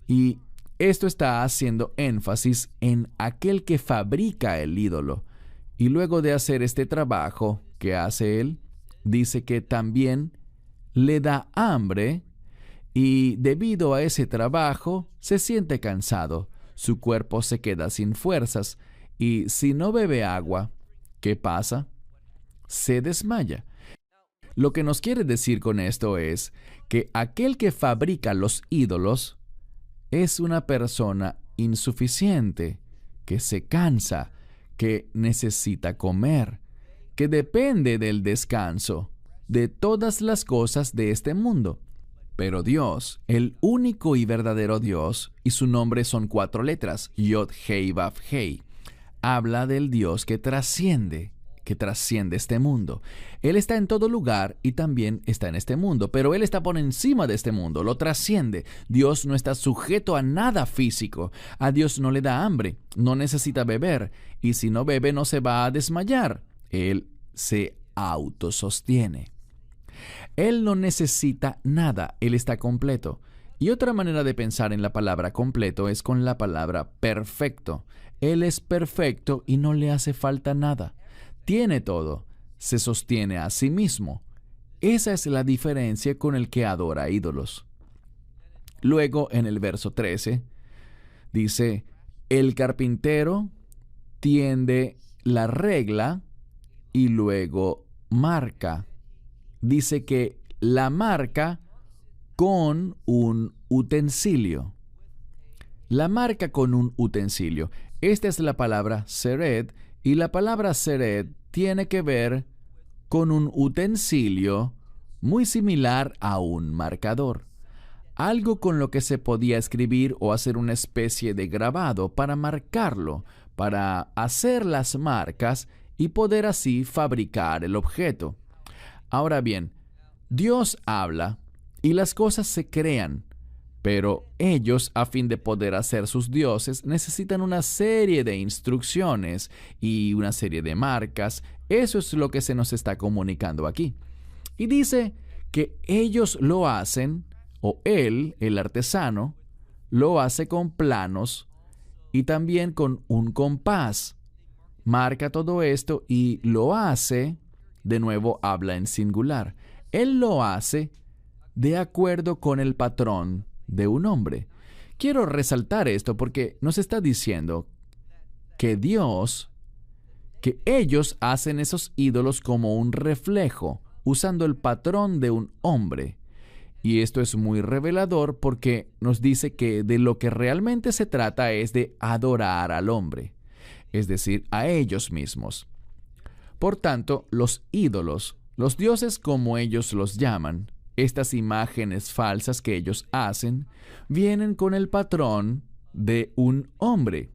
y esto está haciendo énfasis en aquel que fabrica el ídolo. Y luego de hacer este trabajo que hace él, dice que también le da hambre y debido a ese trabajo se siente cansado. Su cuerpo se queda sin fuerzas y si no bebe agua, ¿qué pasa? Se desmaya. Lo que nos quiere decir con esto es que aquel que fabrica los ídolos es una persona insuficiente, que se cansa, que necesita comer, que depende del descanso, de todas las cosas de este mundo. Pero Dios, el único y verdadero Dios, y su nombre son 4 letras, Yod, Hei, Vav, Hei, habla del Dios que trasciende este mundo. Él está en todo lugar y también está en este mundo, pero Él está por encima de este mundo, lo trasciende. Dios no está sujeto a nada físico. A Dios no le da hambre, no necesita beber, y si no bebe no se va a desmayar. Él se autosostiene. Él no necesita nada, Él está completo. Y otra manera de pensar en la palabra completo es con la palabra perfecto. Él es perfecto y no le hace falta nada. Tiene todo, se sostiene a sí mismo. Esa es la diferencia con el que adora ídolos. Luego, en el verso 13, dice, el carpintero tiende la regla y luego marca. Dice que la marca con un utensilio. La marca con un utensilio. Esta es la palabra sered, y la palabra sered tiene que ver con un utensilio muy similar a un marcador. Algo con lo que se podía escribir o hacer una especie de grabado para marcarlo, para hacer las marcas y poder así fabricar el objeto. Ahora bien, Dios habla y las cosas se crean, pero ellos, a fin de poder hacer sus dioses, necesitan una serie de instrucciones y una serie de marcas. Eso es lo que se nos está comunicando aquí. Y dice que ellos lo hacen, o él, el artesano, lo hace con planos y también con un compás. Marca todo esto y lo hace, de nuevo habla en singular. Él lo hace de acuerdo con el patrón de un hombre. Quiero resaltar esto porque nos está diciendo que que ellos hacen esos ídolos como un reflejo, usando el patrón de un hombre. Y esto es muy revelador porque nos dice que de lo que realmente se trata es de adorar al hombre, es decir, a ellos mismos. Por tanto, los ídolos, los dioses como ellos los llaman, estas imágenes falsas que ellos hacen, vienen con el patrón de un hombre,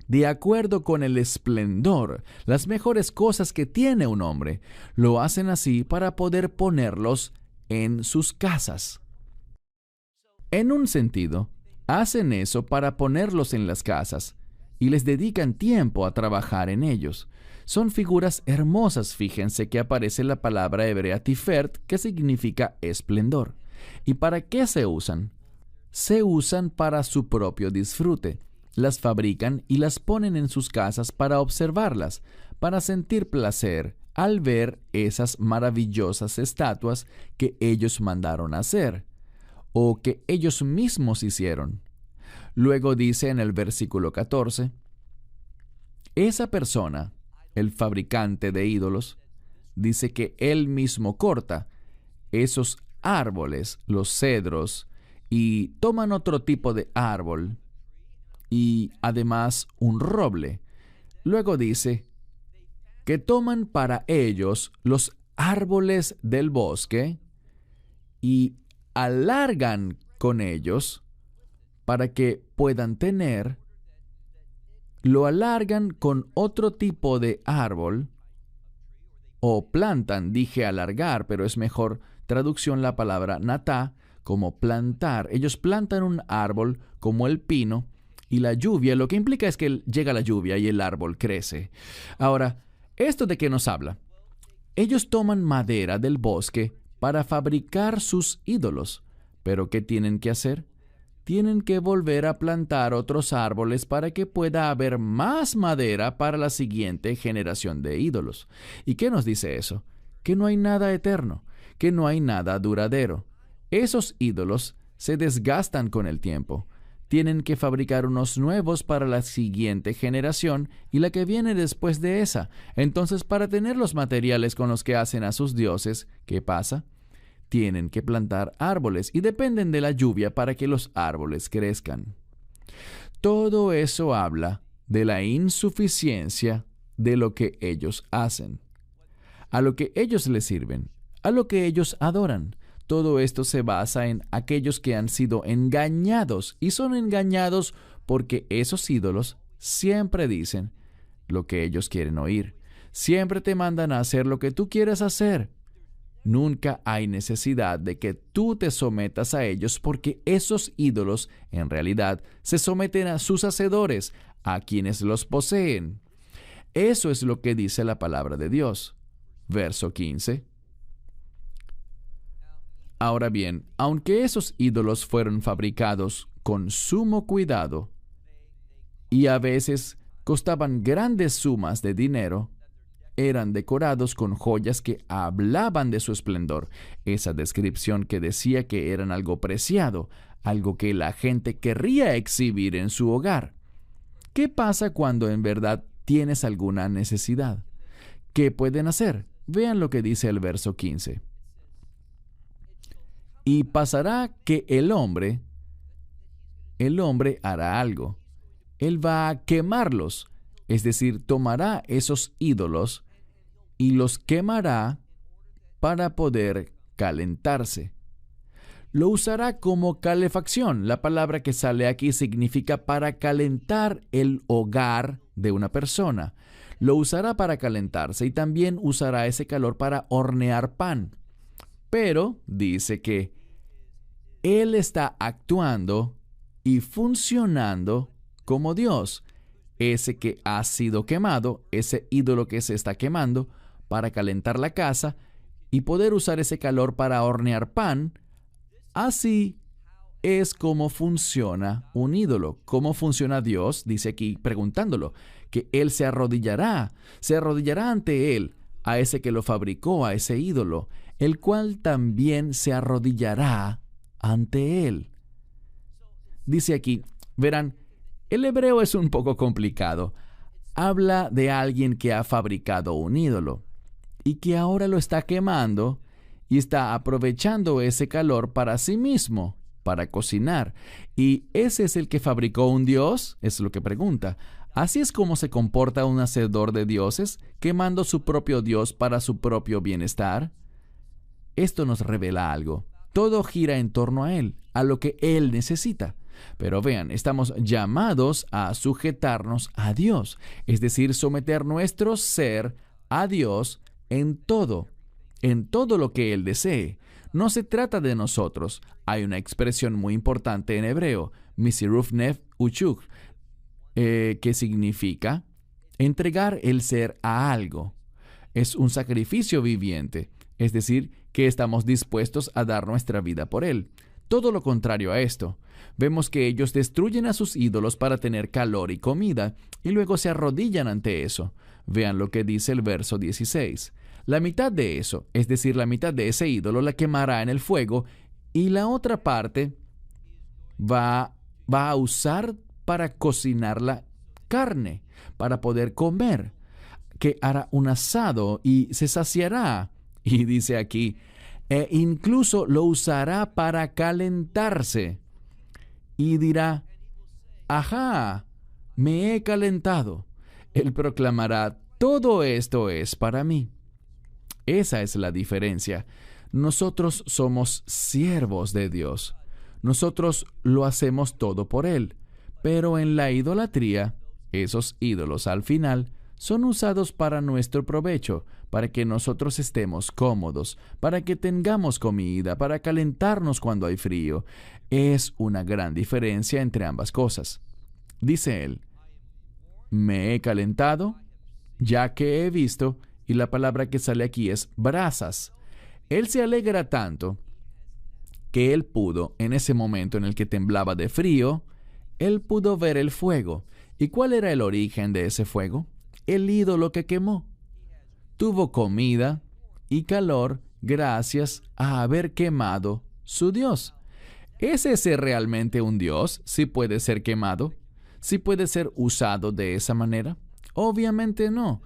de acuerdo con el esplendor, las mejores cosas que tiene un hombre. Lo hacen así para poder ponerlos en sus casas. En un sentido, hacen eso para ponerlos en las casas y les dedican tiempo a trabajar en ellos. Son figuras hermosas, fíjense que aparece la palabra hebrea tiferet, que significa esplendor. ¿Y para qué se usan? Se usan para su propio disfrute. Las fabrican y las ponen en sus casas para observarlas, para sentir placer al ver esas maravillosas estatuas que ellos mandaron hacer, o que ellos mismos hicieron. Luego dice en el versículo 14, esa persona, el fabricante de ídolos, dice que él mismo corta esos árboles, los cedros, y toman otro tipo de árbol y además un roble. Luego dice que toman para ellos los árboles del bosque y alargan con ellos para que puedan tener, lo alargan con otro tipo de árbol o plantan, dije alargar, pero es mejor traducción la palabra natá, como plantar. Ellos plantan un árbol como el pino y la lluvia, lo que implica es que llega la lluvia y el árbol crece. Ahora, ¿esto de qué nos habla? Ellos toman madera del bosque para fabricar sus ídolos. ¿Pero qué tienen que hacer? Tienen que volver a plantar otros árboles para que pueda haber más madera para la siguiente generación de ídolos. ¿Y qué nos dice eso? Que no hay nada eterno, que no hay nada duradero. Esos ídolos se desgastan con el tiempo. Tienen que fabricar unos nuevos para la siguiente generación y la que viene después de esa. Entonces, para tener los materiales con los que hacen a sus dioses, ¿qué pasa? Tienen que plantar árboles y dependen de la lluvia para que los árboles crezcan. Todo eso habla de la insuficiencia de lo que ellos hacen, a lo que ellos les sirven, a lo que ellos adoran. Todo esto se basa en aquellos que han sido engañados y son engañados porque esos ídolos siempre dicen lo que ellos quieren oír. Siempre te mandan a hacer lo que tú quieres hacer. Nunca hay necesidad de que tú te sometas a ellos porque esos ídolos en realidad se someten a sus hacedores, a quienes los poseen. Eso es lo que dice la palabra de Dios. Verso 15. Ahora bien, aunque esos ídolos fueron fabricados con sumo cuidado y a veces costaban grandes sumas de dinero, eran decorados con joyas que hablaban de su esplendor, esa descripción que decía que eran algo preciado, algo que la gente querría exhibir en su hogar. ¿Qué pasa cuando en verdad tienes alguna necesidad? ¿Qué pueden hacer? Vean lo que dice el verso 15. Y pasará que el hombre hará algo. Él va a quemarlos, es decir, tomará esos ídolos y los quemará para poder calentarse. Lo usará como calefacción. La palabra que sale aquí significa para calentar el hogar de una persona. Lo usará para calentarse y también usará ese calor para hornear pan. Pero dice que Él está actuando y funcionando como Dios. Ese que ha sido quemado, ese ídolo que se está quemando, para calentar la casa y poder usar ese calor para hornear pan. Así es como funciona un ídolo. ¿Cómo funciona Dios? Dice aquí preguntándolo, que Él se arrodillará ante Él, a ese que lo fabricó, a ese ídolo, el cual también se arrodillará ante Él. Dice aquí, verán, el hebreo es un poco complicado. Habla de alguien que ha fabricado un ídolo y que ahora lo está quemando y está aprovechando ese calor para sí mismo, para cocinar. ¿Y ese es el que fabricó un dios? Es lo que pregunta. ¿Así es como se comporta un hacedor de dioses, quemando su propio dios para su propio bienestar? Esto nos revela algo. Todo gira en torno a Él, a lo que Él necesita. Pero vean, estamos llamados a sujetarnos a Dios, es decir, someter nuestro ser a Dios en todo lo que Él desee. No se trata de nosotros. Hay una expresión muy importante en hebreo, misiruf nef uchuk, que significa entregar el ser a algo. Es un sacrificio viviente, es decir, que estamos dispuestos a dar nuestra vida por Él. Todo lo contrario a esto. Vemos que ellos destruyen a sus ídolos para tener calor y comida, y luego se arrodillan ante eso. Vean lo que dice el verso 16. La mitad de eso, es decir, la mitad de ese ídolo, la quemará en el fuego, y la otra parte va a usar para cocinar la carne, para poder comer, que hará un asado y se saciará. Y dice aquí, e incluso lo usará para calentarse. Y dirá, ajá, me he calentado. Él proclamará, Todo esto es para mí. Esa es la diferencia. Nosotros somos siervos de Dios. Nosotros lo hacemos todo por Él. Pero en la idolatría, esos ídolos al final son usados para nuestro provecho, para que nosotros estemos cómodos, para que tengamos comida, para calentarnos cuando hay frío. Es una gran diferencia entre ambas cosas. Dice él, me he calentado, ya que he visto, y la palabra que sale aquí es brasas. Él se alegra tanto que él pudo, en ese momento en el que temblaba de frío, él pudo ver el fuego. ¿Y cuál era el origen de ese fuego? El ídolo que quemó. Tuvo comida y calor gracias a haber quemado su Dios. ¿Es ese realmente un Dios? ¿Sí puede ser quemado? ¿Sí puede ser usado de esa manera? Obviamente no.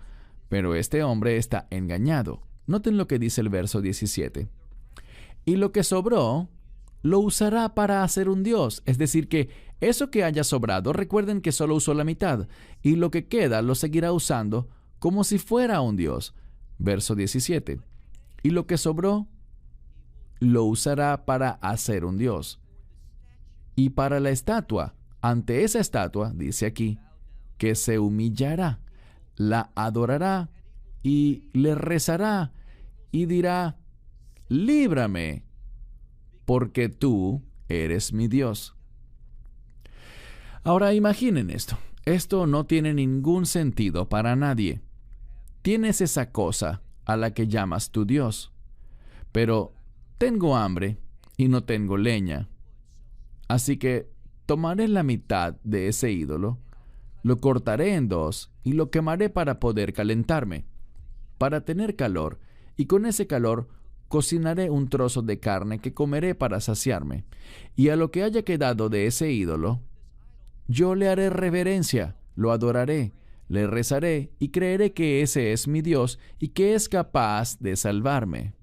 Pero este hombre está engañado. Noten lo que dice el verso 17. Y lo que sobró, lo usará para hacer un Dios. Es decir, que eso que haya sobrado, recuerden que solo usó la mitad, y lo que queda lo seguirá usando como si fuera un Dios. Verso 17. Y lo que sobró, lo usará para hacer un Dios. Y para la estatua, ante esa estatua, dice aquí, que se humillará, la adorará y le rezará y dirá, líbrame, porque tú eres mi Dios. Ahora imaginen esto. Esto no tiene ningún sentido para nadie. Tienes esa cosa a la que llamas tu Dios, pero tengo hambre y no tengo leña. Así que tomaré la mitad de ese ídolo, lo cortaré en dos y lo quemaré para poder calentarme, para tener calor, y con ese calor cocinaré un trozo de carne que comeré para saciarme, y a lo que haya quedado de ese ídolo, yo le haré reverencia, lo adoraré, le rezaré y creeré que ese es mi Dios y que es capaz de salvarme.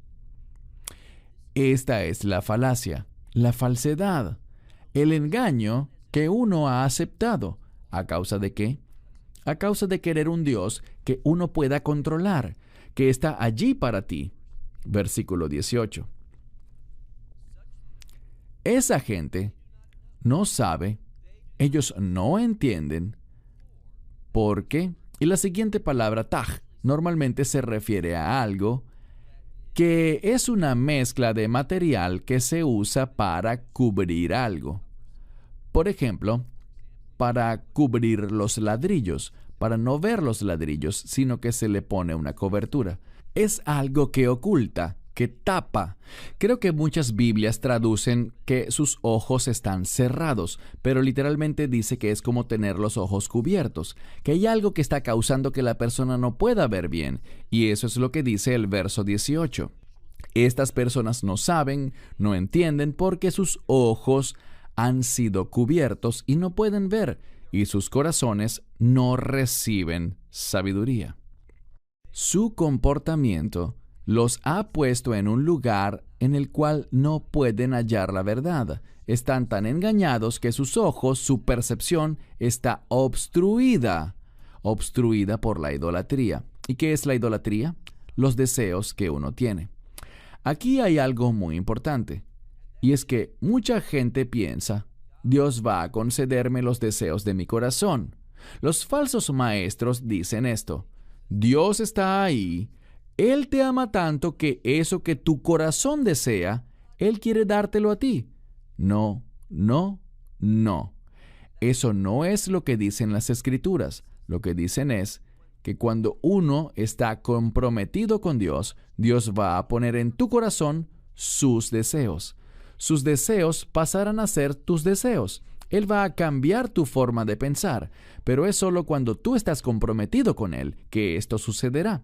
Esta es la falacia, la falsedad, el engaño que uno ha aceptado. ¿A causa de qué? A causa de querer un Dios que uno pueda controlar, que está allí para ti. Versículo 18. Esa gente no sabe, ellos no entienden por qué. Y la siguiente palabra, taj, normalmente se refiere a algo que es una mezcla de material que se usa para cubrir algo. Por ejemplo, para cubrir los ladrillos, para no ver los ladrillos, sino que se le pone una cobertura. Es algo que oculta, que tapa. Creo que muchas Biblias traducen que sus ojos están cerrados, pero literalmente dice que es como tener los ojos cubiertos, que hay algo que está causando que la persona no pueda ver bien, y eso es lo que dice el verso 18. Estas personas no saben, no entienden porque sus ojos han sido cubiertos y no pueden ver, y sus corazones no reciben sabiduría. Su comportamiento los ha puesto en un lugar en el cual no pueden hallar la verdad. Están tan engañados que sus ojos, su percepción está obstruida por la idolatría. ¿Y qué es la idolatría? Los deseos que uno tiene. Aquí hay algo muy importante. Y es que mucha gente piensa, Dios va a concederme los deseos de mi corazón. Los falsos maestros dicen esto, Dios está ahí, Él te ama tanto que eso que tu corazón desea, Él quiere dártelo a ti. No, no, no. Eso no es lo que dicen las Escrituras. Lo que dicen es que cuando uno está comprometido con Dios, Dios va a poner en tu corazón sus deseos. Sus deseos pasarán a ser tus deseos. Él va a cambiar tu forma de pensar, pero es solo cuando tú estás comprometido con Él que esto sucederá.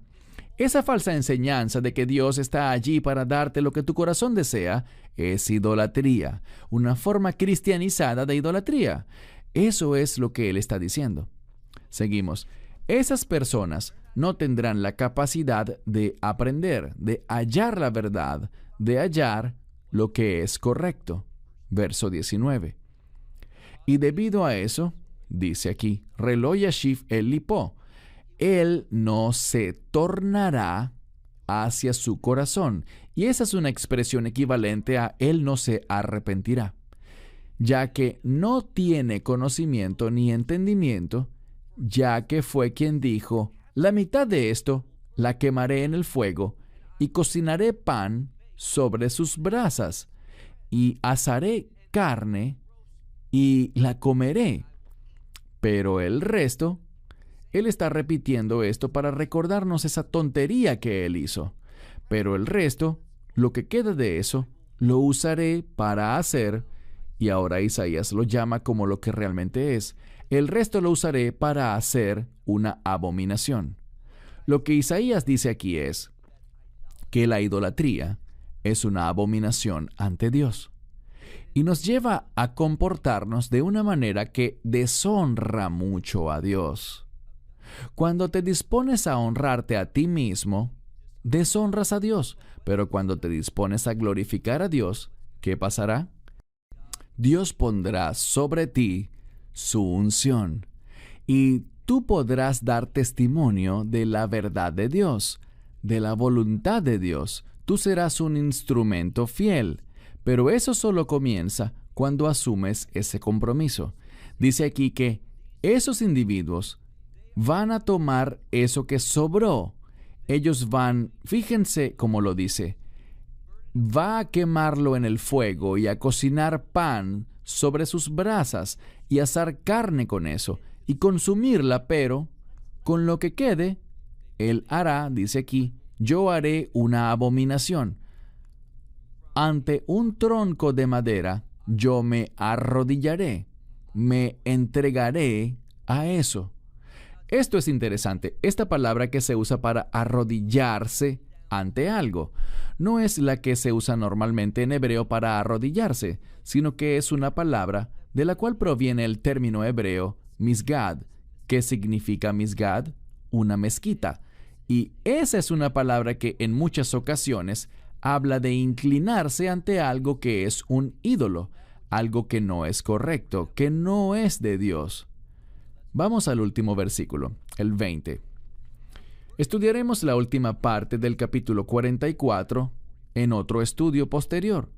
Esa falsa enseñanza de que Dios está allí para darte lo que tu corazón desea es idolatría, una forma cristianizada de idolatría. Eso es lo que Él está diciendo. Seguimos. Esas personas no tendrán la capacidad de aprender, de hallar la verdad, de hallar lo que es correcto. Verso 19. Y debido a eso, dice aquí, Relo Yashiv el Lipo, Él no se tornará hacia su corazón. Y esa es una expresión equivalente a Él no se arrepentirá, ya que no tiene conocimiento ni entendimiento, ya que fue quien dijo, la mitad de esto la quemaré en el fuego, y cocinaré pan sobre sus brasas, y asaré carne, y la comeré. Pero el resto, Él está repitiendo esto para recordarnos esa tontería que Él hizo. Pero el resto, lo que queda de eso, lo usaré para hacer, y ahora Isaías lo llama como lo que realmente es, el resto lo usaré para hacer una abominación. Lo que Isaías dice aquí es que la idolatría es una abominación ante Dios y nos lleva a comportarnos de una manera que deshonra mucho a Dios. Cuando te dispones a honrarte a ti mismo, deshonras a Dios, pero cuando te dispones a glorificar a Dios, ¿qué pasará? Dios pondrá sobre ti su unción y tú podrás dar testimonio de la verdad de Dios, de la voluntad de Dios. Tú serás un instrumento fiel, pero eso solo comienza cuando asumes ese compromiso. Dice aquí que esos individuos van a tomar eso que sobró. Ellos van, fíjense cómo lo dice, va a quemarlo en el fuego y a cocinar pan sobre sus brasas y asar carne con eso y consumirla, pero con lo que quede, Él hará, dice aquí, yo haré una abominación. Ante un tronco de madera, yo me arrodillaré, me entregaré a eso. Esto es interesante. Esta palabra que se usa para arrodillarse ante algo no es la que se usa normalmente en hebreo para arrodillarse, sino que es una palabra de la cual proviene el término hebreo misgad, que significa misgad, una mezquita. Y esa es una palabra que en muchas ocasiones habla de inclinarse ante algo que es un ídolo, algo que no es correcto, que no es de Dios. Vamos al último versículo, el 20. Estudiaremos la última parte del capítulo 44 en otro estudio posterior.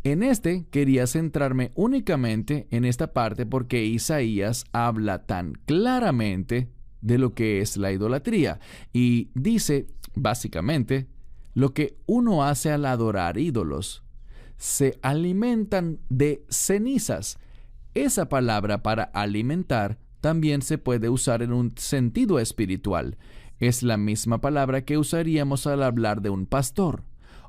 En este quería centrarme únicamente en esta parte porque Isaías habla tan claramente de lo que es la idolatría y dice, básicamente, lo que uno hace al adorar ídolos. Se alimentan de cenizas. Esa palabra para alimentar también se puede usar en un sentido espiritual. Es la misma palabra que usaríamos al hablar de un pastor.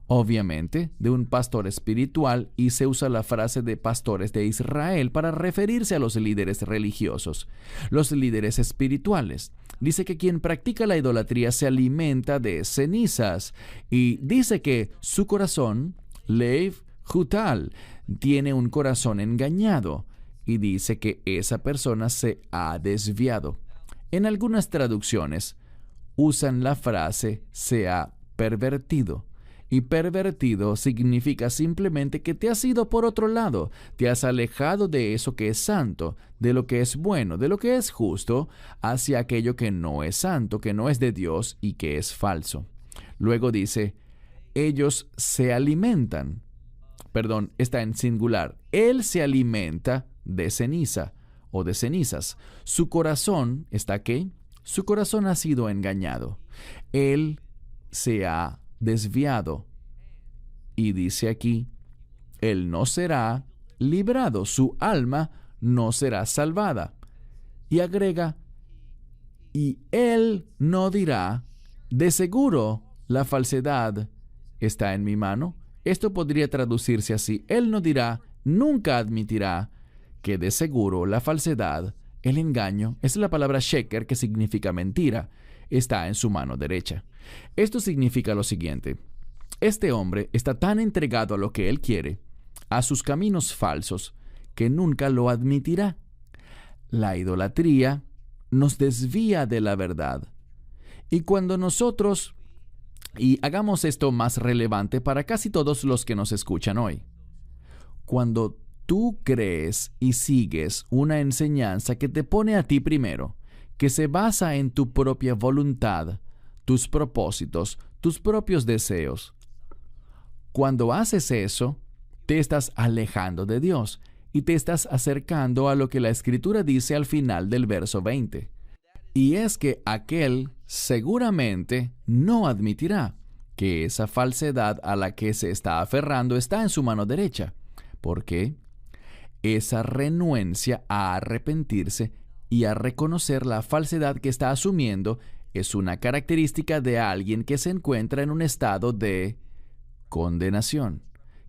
Obviamente, de un pastor espiritual, y se usa la frase de pastores de Israel para referirse a los líderes religiosos, los líderes espirituales. Dice que quien practica la idolatría se alimenta de cenizas y dice que su corazón, Leiv Hutal, tiene un corazón engañado y dice que esa persona se ha desviado. En algunas traducciones usan la frase se ha pervertido. Y pervertido significa simplemente que te has ido por otro lado, te has alejado de eso que es santo, de lo que es bueno, de lo que es justo, hacia aquello que no es santo, que no es de Dios y que es falso. Luego dice, ellos se alimentan. Perdón, está en singular. Él se alimenta de ceniza o de cenizas. Su corazón, ¿está qué? Su corazón ha sido engañado. Él se ha desviado. Y dice aquí, él no será librado, su alma no será salvada. Y agrega, y él no dirá, de seguro la falsedad está en mi mano. Esto podría traducirse así, él no dirá, nunca admitirá que de seguro la falsedad, el engaño, es la palabra sheker que significa mentira, está en su mano derecha. Esto significa lo siguiente: este hombre está tan entregado a lo que él quiere, a sus caminos falsos, que nunca lo admitirá. La idolatría nos desvía de la verdad. Y cuando nosotros, y hagamos esto más relevante para casi todos los que nos escuchan hoy, cuando tú crees y sigues una enseñanza que te pone a ti primero, que se basa en tu propia voluntad, tus propósitos, tus propios deseos. Cuando haces eso, te estás alejando de Dios y te estás acercando a lo que la Escritura dice al final del verso 20. Y es que aquel seguramente no admitirá que esa falsedad a la que se está aferrando está en su mano derecha. ¿Por qué? Esa renuencia a arrepentirse y a reconocer la falsedad que está asumiendo es una característica de alguien que se encuentra en un estado de condenación.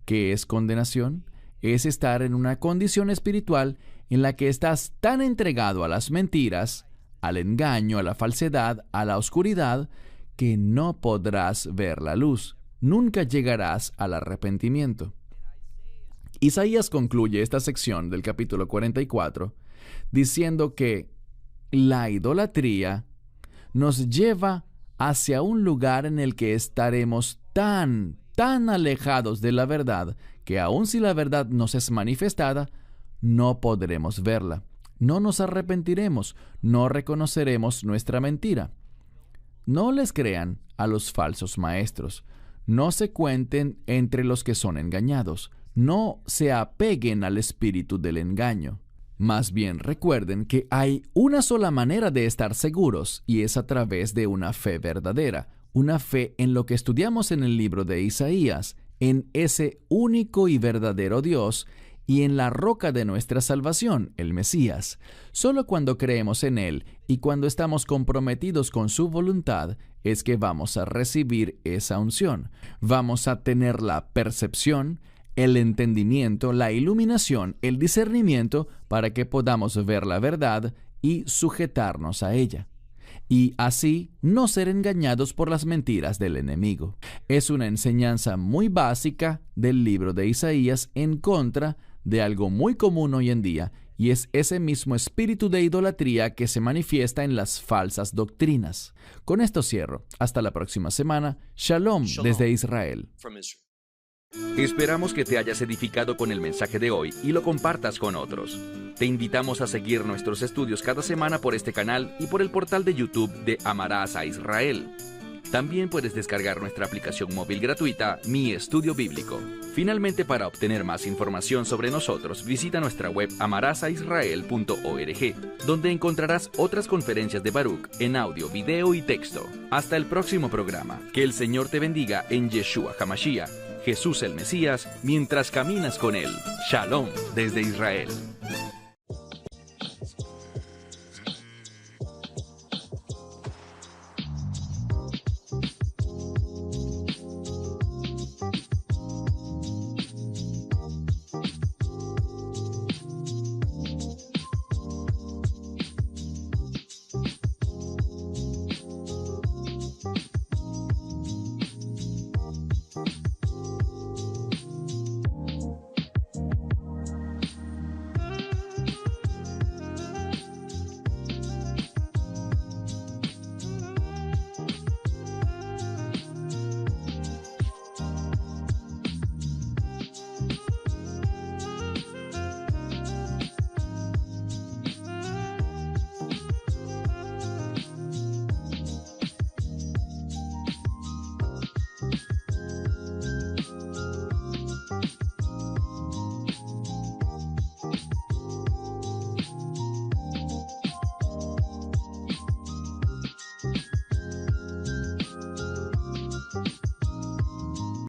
¿Qué es condenación? Es estar en una condición espiritual en la que estás tan entregado a las mentiras, al engaño, a la falsedad, a la oscuridad, que no podrás ver la luz. Nunca llegarás al arrepentimiento. Isaías concluye esta sección del capítulo 44 diciendo que la idolatría nos lleva hacia un lugar en el que estaremos tan alejados de la verdad que aun si la verdad nos es manifestada, no podremos verla. No nos arrepentiremos, no reconoceremos nuestra mentira. No les crean a los falsos maestros. No se cuenten entre los que son engañados. No se apeguen al espíritu del engaño. Más bien recuerden que hay una sola manera de estar seguros y es a través de una fe verdadera, una fe en lo que estudiamos en el libro de Isaías, en ese único y verdadero Dios y en la roca de nuestra salvación, el Mesías. Solo cuando creemos en Él y cuando estamos comprometidos con su voluntad es que vamos a recibir esa unción. Vamos a tener la percepción, el entendimiento, la iluminación, el discernimiento para que podamos ver la verdad y sujetarnos a ella. Y así no ser engañados por las mentiras del enemigo. Es una enseñanza muy básica del libro de Isaías en contra de algo muy común hoy en día, y es ese mismo espíritu de idolatría que se manifiesta en las falsas doctrinas. Con esto cierro. Hasta la próxima semana. Shalom desde Israel. Esperamos que te hayas edificado con el mensaje de hoy y lo compartas con otros. Te invitamos a seguir nuestros estudios cada semana por este canal y por el portal de YouTube de Amarás a Israel. También puedes descargar nuestra aplicación móvil gratuita, Mi Estudio Bíblico. Finalmente, para obtener más información sobre nosotros, visita nuestra web amarasaisrael.org, donde encontrarás otras conferencias de Baruch en audio, video y texto. Hasta el próximo programa. Que el Señor te bendiga en Yeshua HaMashiach, Jesús el Mesías, mientras caminas con Él. Shalom desde Israel.